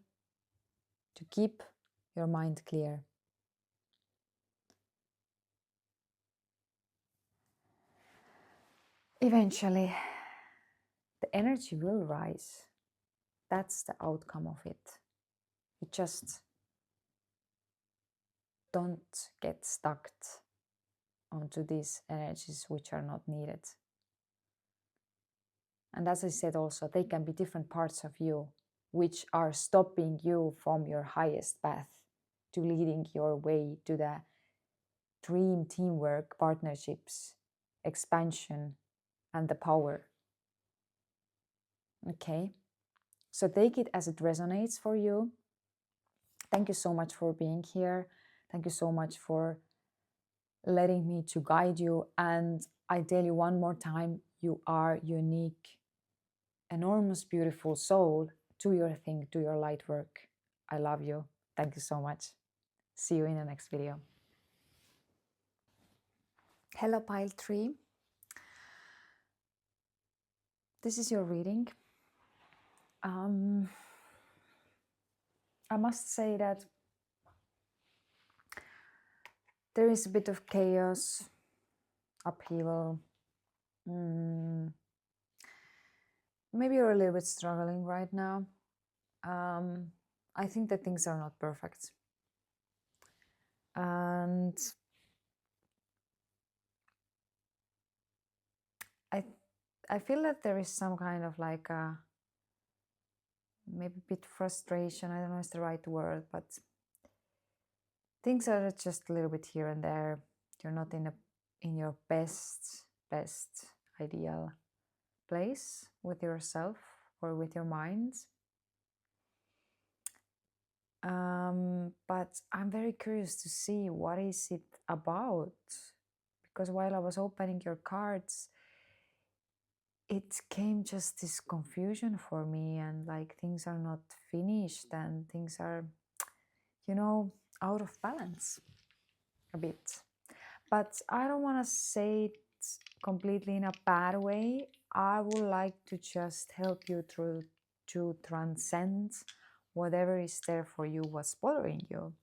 To keep your mind clear. Eventually, the energy will rise. That's the outcome of it. You just don't get stuck onto these energies which are not needed. And as I said also, they can be different parts of you which are stopping you from your highest path to leading your way to the dream teamwork, partnerships, expansion, and the power. Okay, so take it as it resonates for you. Thank you so much for being here. Thank you so much for letting me to guide you. And I tell you one more time, you are unique, enormous, beautiful soul. Do your thing, do your light work. I love you. Thank you so much. See you in the next video. Hello, Pile 3. This is your reading. I must say that there is a bit of chaos, upheaval. Maybe you're a little bit struggling right now. I think that things are not perfect. And I feel that there is some kind of like a maybe a bit frustration. I don't know if it's the right word, but things are just a little bit here and there. You're not in your best ideal place with yourself or with your mind. But I'm very curious to see what is it about, because while I was opening your cards, it came just this confusion for me, and like things are not finished and things are, you know, out of balance a bit. But I don't want to say it completely in a bad way. I would like to just help you through to transcend whatever is there for you, what's bothering you.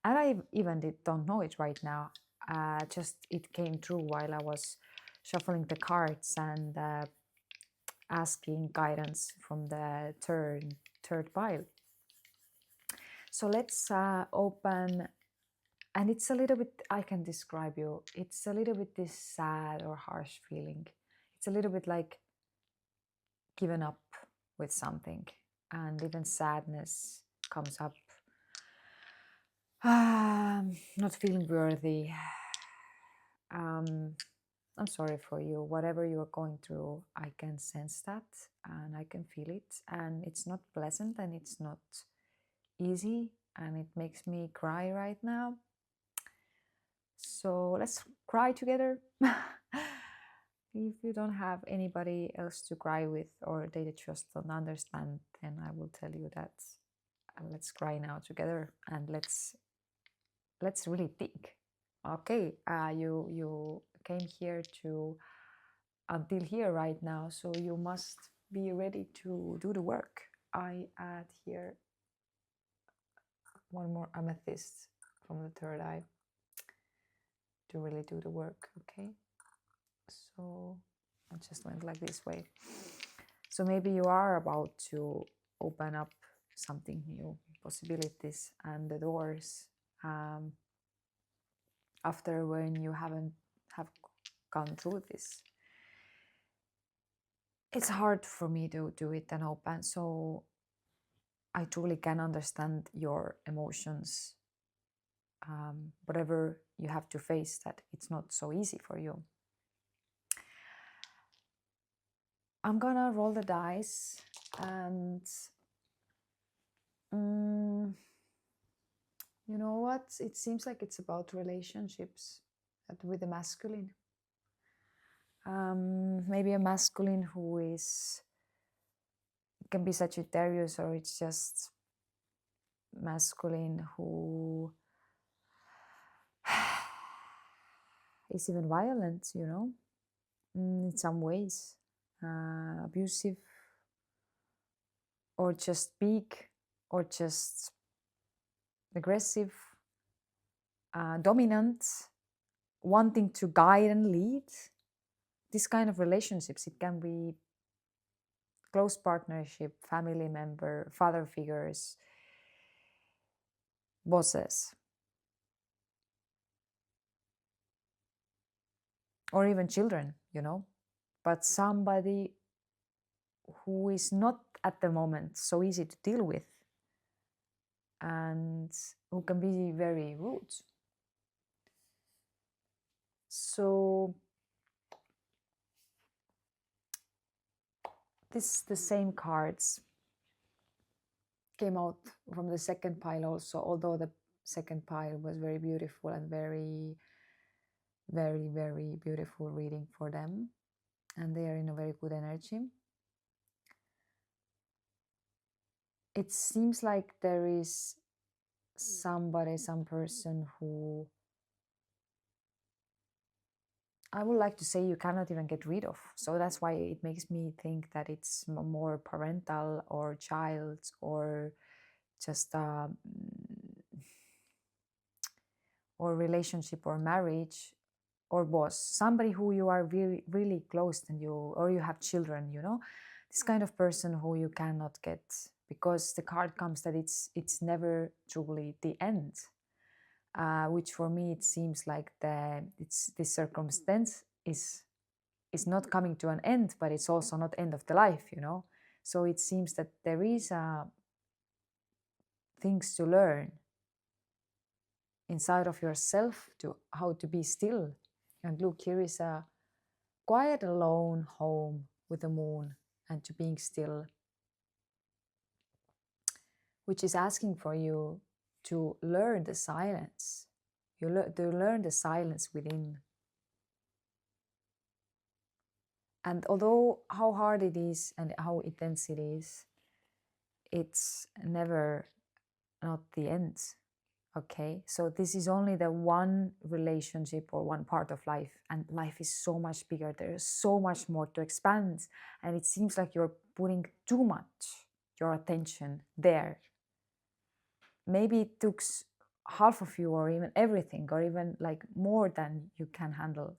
And I even don't know it right now. Just it came through while I was shuffling the cards and asking guidance from the third pile. So let's open, and it's a little bit, I can describe you, it's a little bit this sad or harsh feeling. It's a little bit like given up with something, and even sadness comes up. Not feeling worthy. I'm sorry for you. Whatever you are going through, I can sense that and I can feel it. And it's not pleasant and it's not easy and it makes me cry right now. So let's cry together. If you don't have anybody else to cry with or they just don't understand, then I will tell you that let's cry now together and let's really think. Okay, you came here to until here right now, so you must be ready to do the work. I add here one more amethyst from the third eye to really do the work. Okay, so I just went like this way. So maybe you are about to open up something new, possibilities and the doors, after when you have gone through this. It's hard for me to do it and open, so I truly can understand your emotions. Whatever you have to face, that it's not so easy for you. I'm gonna roll the dice and you know what? It seems like it's about relationships with the masculine. Maybe a masculine who is, it can be Sagittarius, or it's just masculine who is even violent, you know, in some ways, abusive, or just weak, or just aggressive, dominant, wanting to guide and lead. This kind of relationships, it can be close partnership, family member, father figures, bosses, or even children, you know, but somebody who is not at the moment so easy to deal with and who can be very rude. So the same cards came out from the second pile also, although the second pile was very beautiful and very, very, very beautiful reading for them, and they are in a very good energy. It seems like there is somebody, some person who I would like to say you cannot even get rid of. So that's why it makes me think that it's more parental or child or just or relationship or marriage or boss, somebody who you are really, really close and or you have children, you know, this kind of person who you cannot get, because the card comes that it's never truly the end, which for me it seems like this circumstance is not coming to an end, but it's also not end of the life, you know. So it seems that there is things to learn inside of yourself to how to be still. And look, here is a quiet, alone home with the moon and to being still, which is asking for you to learn the silence. To learn the silence within. And although how hard it is and how intense it is, it's never not the end. Okay, so this is only the one relationship or one part of life, and life is so much bigger. There's so much more to expand, and it seems like you're putting too much your attention there. Maybe it took half of you, or even everything, or even like more than you can handle.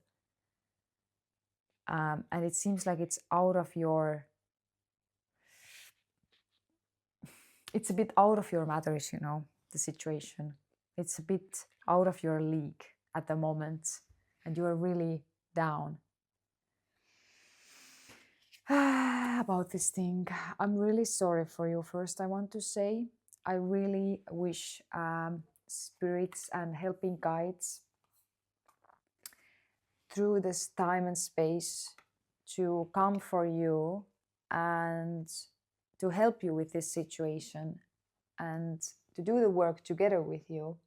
And it seems like it's out of your, it's a bit out of your matters, you know, the situation. It's a bit out of your league at the moment, and you are really down about this thing. I'm really sorry for you. First, I want to say I really wish spirits and helping guides through this time and space to come for you and to help you with this situation and to do the work together with you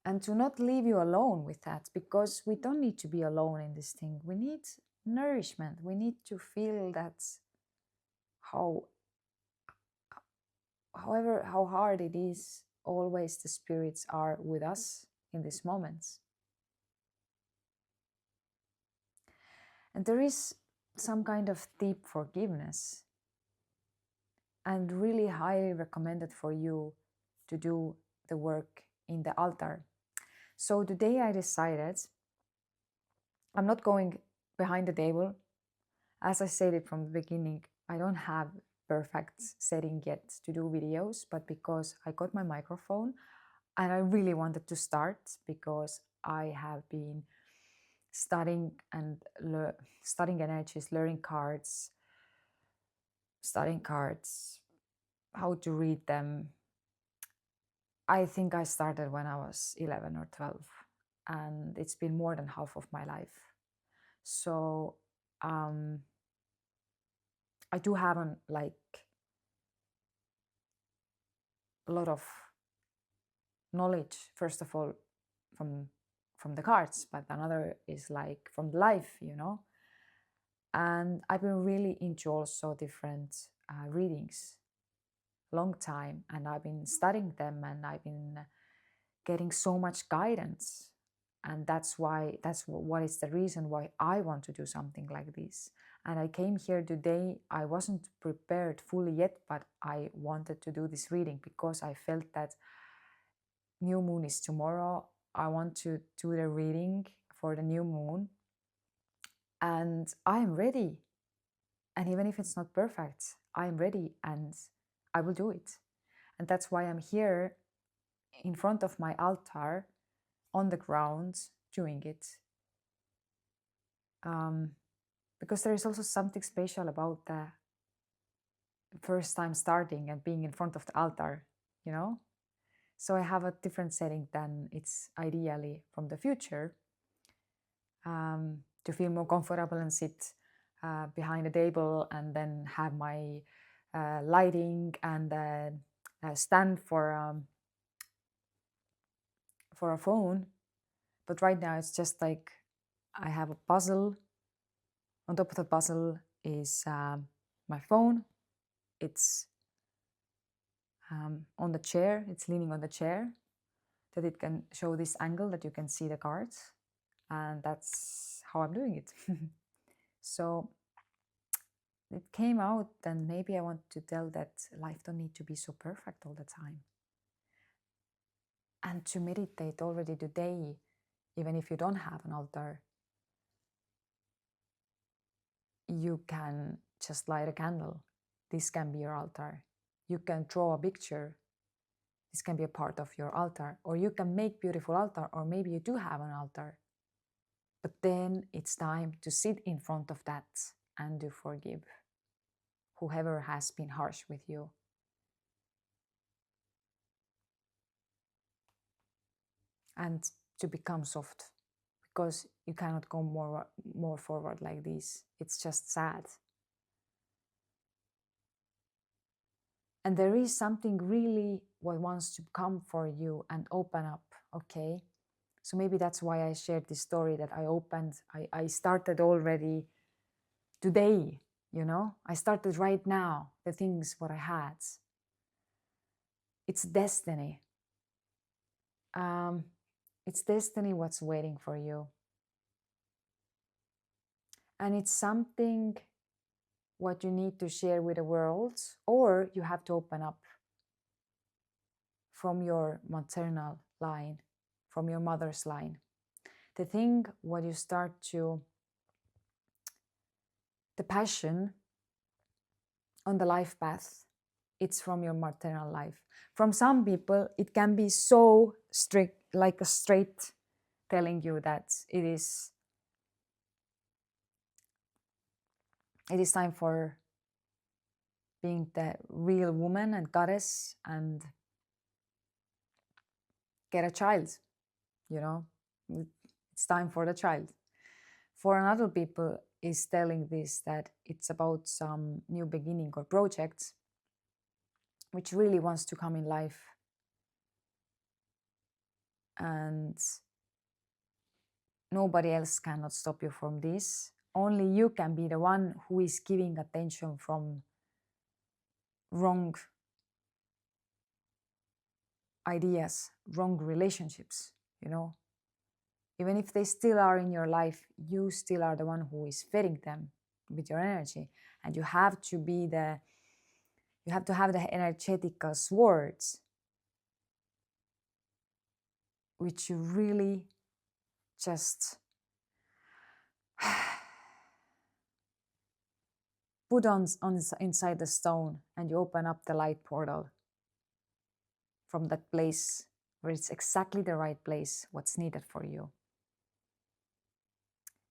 and to not leave you alone with that, because we don't need to be alone in this thing. We need nourishment. We need to feel that however how hard it is, always the spirits are with us in these moments. And there is some kind of deep forgiveness, and really highly recommended for you to do the work in the altar. So today I decided I'm not going behind the table. As I said it from the beginning, I don't have perfect setting yet to do videos, but because I got my microphone and I really wanted to start, because I have been studying and studying energies, learning cards, studying cards, how to read them. I think I started when I was 11 or 12, and it's been more than half of my life. So I do have a lot of knowledge, first of all, from the cards, but another is like from life, And I've been really into also different readings, long time, and I've been studying them, and I've been getting so much guidance, and that's what is the reason why I want to do something like this. And I came here today. I wasn't prepared fully yet, but I wanted to do this reading because I felt that new moon is tomorrow. I want to do the reading for the new moon, and I'm ready. And even if it's not perfect, I'm ready and I will do it. And that's why I'm here in front of my altar on the ground doing it. Because there is also something special about the first time starting and being in front of the altar, So I have a different setting than it's ideally from the future, to feel more comfortable and sit behind a table and then have my lighting and stand for a phone. But right now it's just like I have a puzzle. On top of the puzzle is my phone. It's on the chair. It's leaning on the chair, that it can show this angle that you can see the cards, and that's how I'm doing it. So it came out, and maybe I want to tell that life don't need to be so perfect all the time. And to meditate already today, even if you don't have an altar, you can just light a candle. This can be your altar. You can draw a picture. This can be a part of your altar. Or you can make beautiful altar, or maybe you do have an altar. But then it's time to sit in front of that and to forgive whoever has been harsh with you. And to become soft, because you cannot go more forward like this. It's just sad. And there is something really what wants to come for you and open up, okay? So maybe that's why I shared this story that I started already today, I started right now, the things what I had. It's destiny. It's destiny what's waiting for you. And it's something what you need to share with the world, or you have to open up from your maternal line, from your mother's line. The thing what you start to, the passion on the life path, it's from your maternal life. From some people, it can be so strict, like a straight telling you that it is time for being the real woman and goddess and get a child, it's time for the child. For another people is telling this that it's about some new beginning or project which really wants to come in life. And nobody else cannot stop you from this. Only you can be the one who is giving attention from wrong ideas, wrong relationships, you know. Even if they still are in your life, you still are the one who is feeding them with your energy. And you have to have the energetical swords, which you really just put on inside the stone, and you open up the light portal from that place where it's exactly the right place, what's needed for you.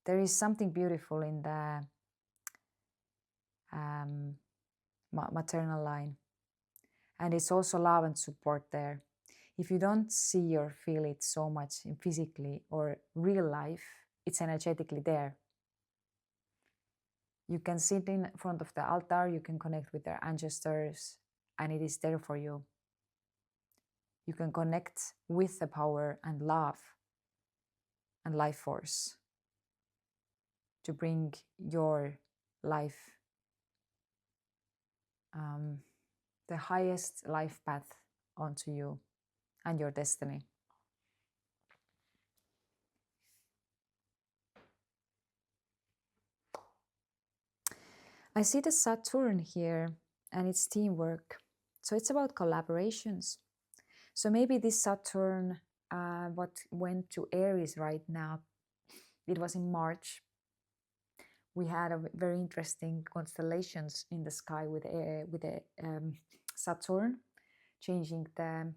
There is something beautiful in the maternal line, and it's also love and support there. If you don't see or feel it so much in physically or real life, it's energetically there. You can sit in front of the altar, you can connect with their ancestors, and it is there for you. You can connect with the power and love and life force to bring your life, the highest life path onto you and your destiny. I see the Saturn here, and it's teamwork. So it's about collaborations. So maybe this Saturn, what went to Aries right now, it was in March. We had a very interesting constellations in the sky with the Saturn, changing the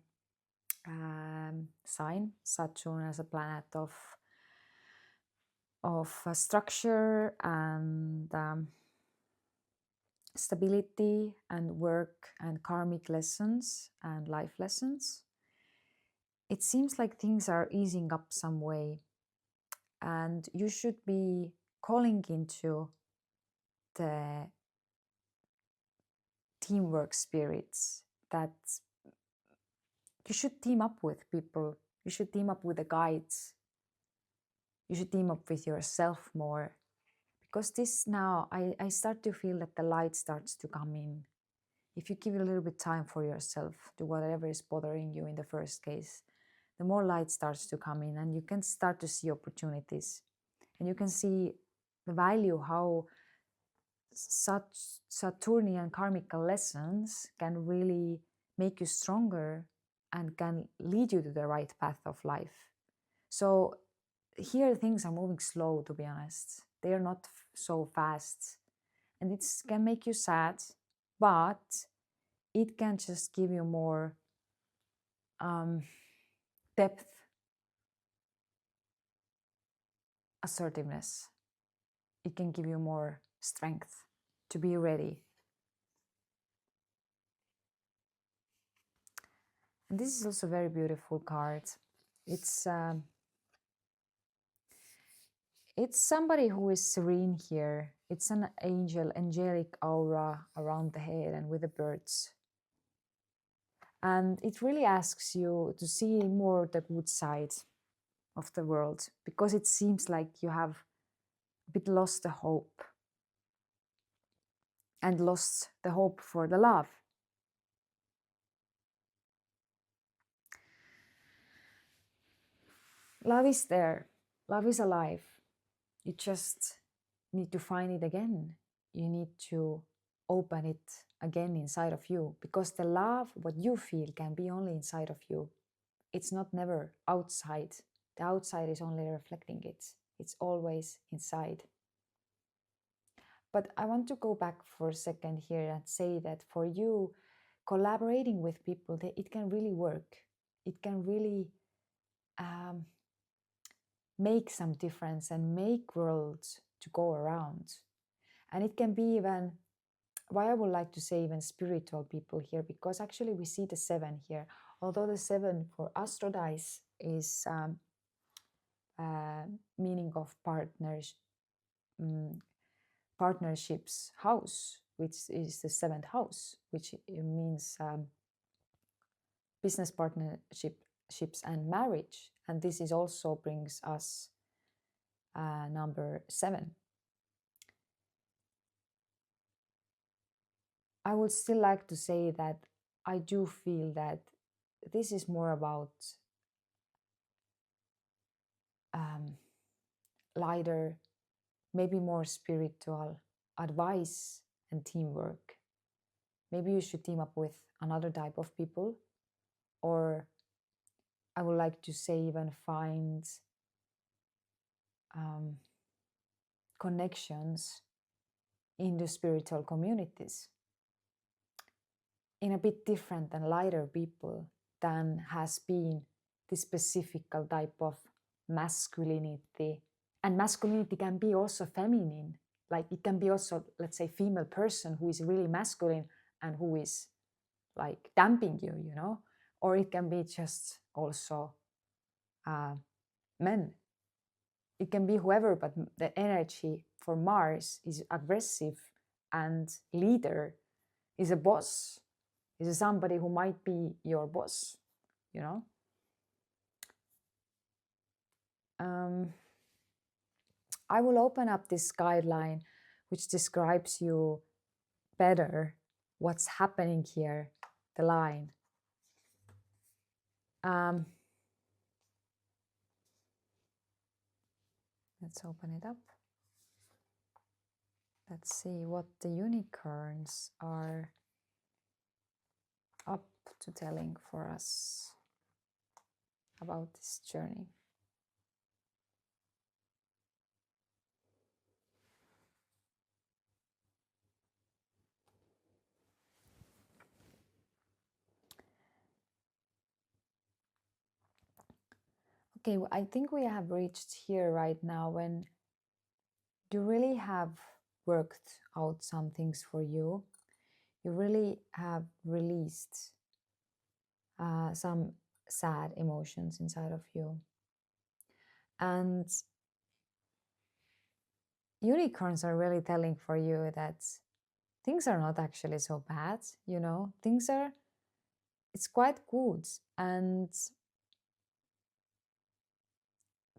sign. Saturn as a planet of structure and stability and work and karmic lessons and life lessons. It seems like things are easing up some way, and you should be calling into the teamwork spirits, that you should team up with people, you should team up with the guides, you should team up with yourself more, because this now I start to feel that the light starts to come in. If you give a little bit time for yourself to whatever is bothering you in the first case, the more light starts to come in, and you can start to see opportunities, and you can see the value how such Saturnian karmical lessons can really make you stronger and can lead you to the right path of life. So here things are moving slow, to be honest. They are not so fast, and it can make you sad, but it can just give you more depth, assertiveness. It can give you more strength to be ready. And this is also a very beautiful card. It's somebody who is serene here. It's an angelic aura around the head and with the birds. And it really asks you to see more the good side of the world, because it seems like you have a bit lost the hope, and lost the hope for the love. Love is there. Love is alive. You just need to find it again. You need to open it again inside of you, because the love, what you feel, can be only inside of you. It's not never outside. The outside is only reflecting it. It's always inside. But I want to go back for a second here and say that for you, collaborating with people, it can really work. It can really make some difference and make worlds to go around. And it can be even, why I would like to say even spiritual people here, because actually we see the 7 here. Although the 7 for Astro Dice is meaning of partners, partnerships house, which is the 7th house, which means business partnerships and marriage. And this is also brings us number 7. I would still like to say that I do feel that this is more about lighter, maybe more spiritual advice and teamwork. Maybe you should team up with another type of people, or I would like to say even find connections in the spiritual communities in a bit different and lighter people than has been the specific type of masculinity. And masculinity can be also feminine. Like it can be also, let's say, female person who is really masculine and who is like damping you, you know, or it can be just also men. It can be whoever, but the energy for Mars is aggressive and leader, is a boss, is somebody who might be your boss, you know. I will open up this guideline which describes you better what's happening here, the line. Let's open it up. Let's see what the unicorns are up to telling for us about this journey. Okay, I think we have reached here right now when you really have worked out some things for you. You really have released some sad emotions inside of you. And unicorns are really telling for you that things are not actually so bad, you know, it's quite good. And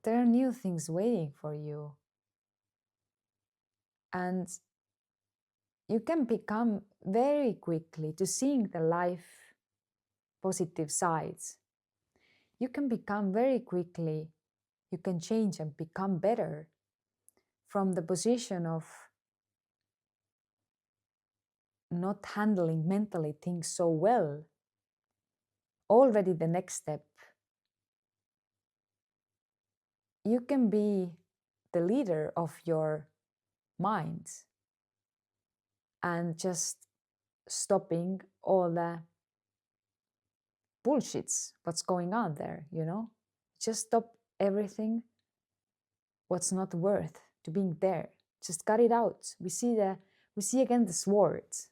there are new things waiting for you. And you can become very quickly to seeing the life positive sides. You can become very quickly, you can change and become better from the position of not handling mentally things so well. Already the next step, you can be the leader of your mind and just stopping all the bullshits what's going on there, you know. Just stop everything what's not worth to being there. Just cut it out. We see again the swords.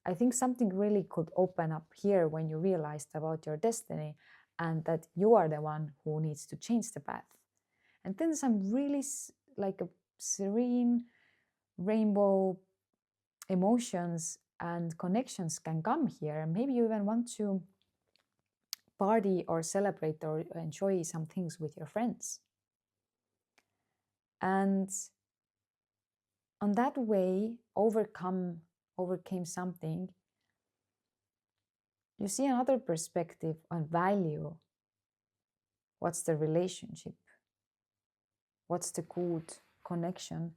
I think something really could open up here when you realized about your destiny and that you are the one who needs to change the path. And then some really like a serene rainbow emotions and connections can come here. And maybe you even want to party or celebrate or enjoy some things with your friends. And on that way, overcame something, you see another perspective on value. What's the relationship? What's the good connection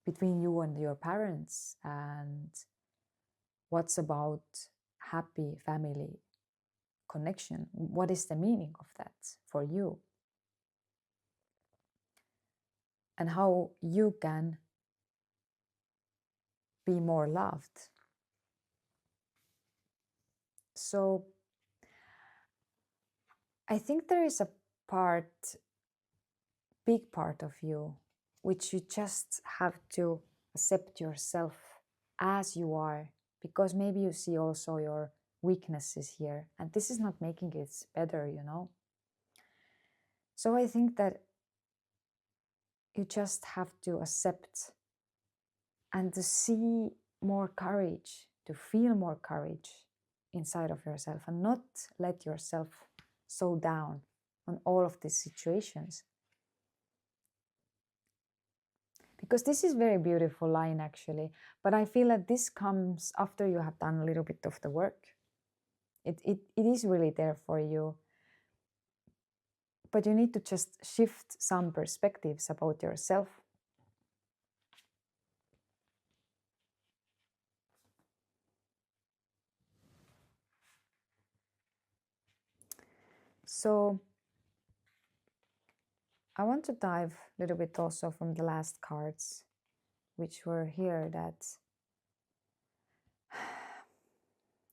between you and your parents? And what's about happy family connection? What is the meaning of that for you? And how you can be more loved. So I think there is a big part of you, which you just have to accept yourself as you are, because maybe you see also your weaknesses here, and this is not making it better, you know. So I think that you just have to accept and to see more courage, to feel more courage inside of yourself, and not let yourself so down on all of these situations. Because this is very beautiful line actually, but I feel that this comes after you have done a little bit of the work. It is really there for you, but you need to just shift some perspectives about yourself. So I want to dive a little bit also from the last cards, which were here, that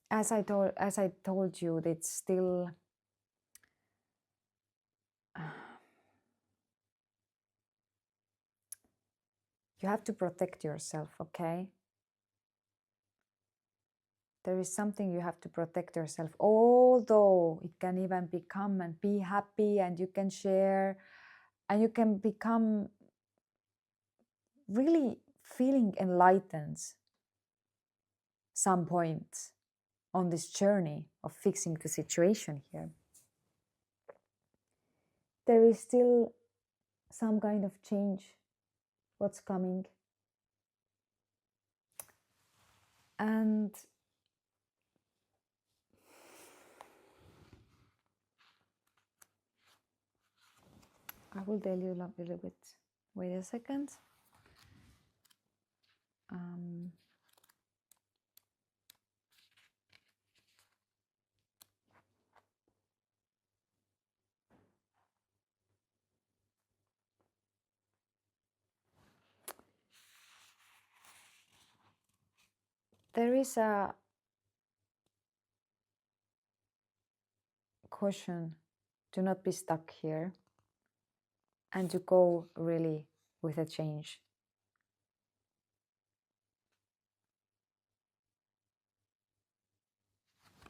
as I told you, it's still you have to protect yourself, okay? There is something you have to protect yourself, although it can even become and be happy, and you can share, and you can become really feeling enlightened some point on this journey of fixing the situation here. There is still some kind of change what's coming, and I will tell you a little bit. Wait a second. There is a caution to not be stuck here and to go really with a change.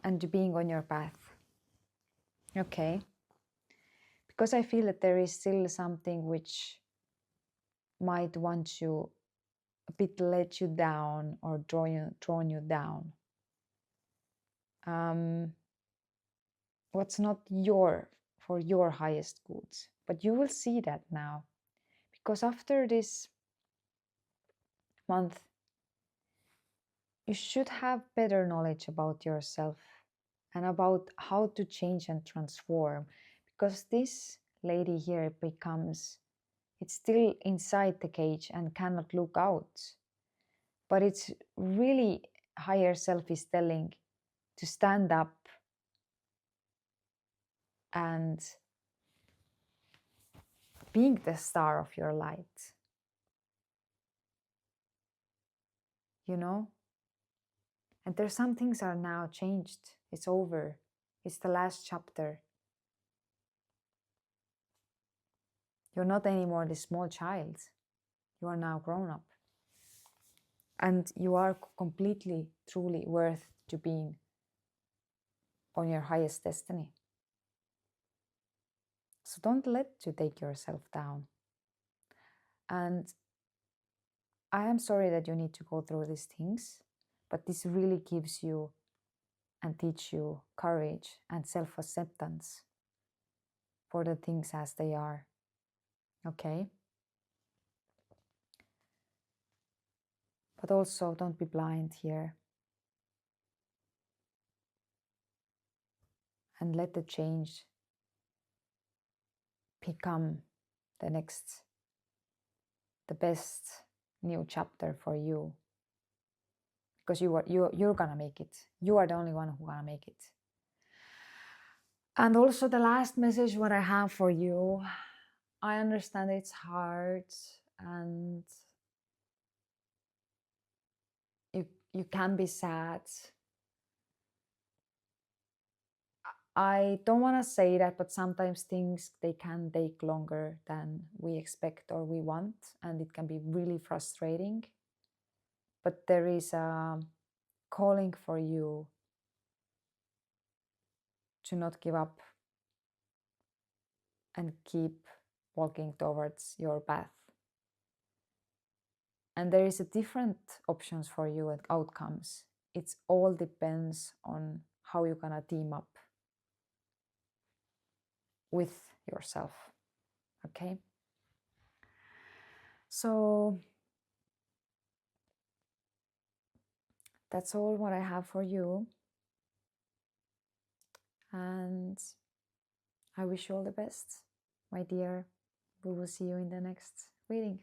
And to being on your path. Okay. Because I feel that there is still something which might want to a bit let you down or drawn you down. What's not for your highest goods. But you will see that now. Because after this month, you should have better knowledge about yourself and about how to change and transform. Because this lady here it's still inside the cage and cannot look out. But it's really higher self is telling to stand up and being the star of your light. You know? And there's some things are now changed. It's over. It's the last chapter. You're not anymore the small child. You are now grown up. And you are completely, truly worth to being on your highest destiny. So don't let you take yourself down. And I am sorry that you need to go through these things, but this really gives you and teach you courage and self-acceptance for the things as they are. Okay? But also don't be blind here. And let the change become the best new chapter for you. Because you're gonna make it. You are the only one who's gonna make it. And also the last message what I have for you, I understand it's hard and you can be sad. I don't want to say that, but sometimes things, they can take longer than we expect or we want, and it can be really frustrating. But there is a calling for you to not give up and keep walking towards your path. And there is a different options for you and outcomes. It's all depends on how you're gonna team up with yourself. Okay, so that's all what I have for you, and I wish you all the best, my dear. We will see you in the next reading.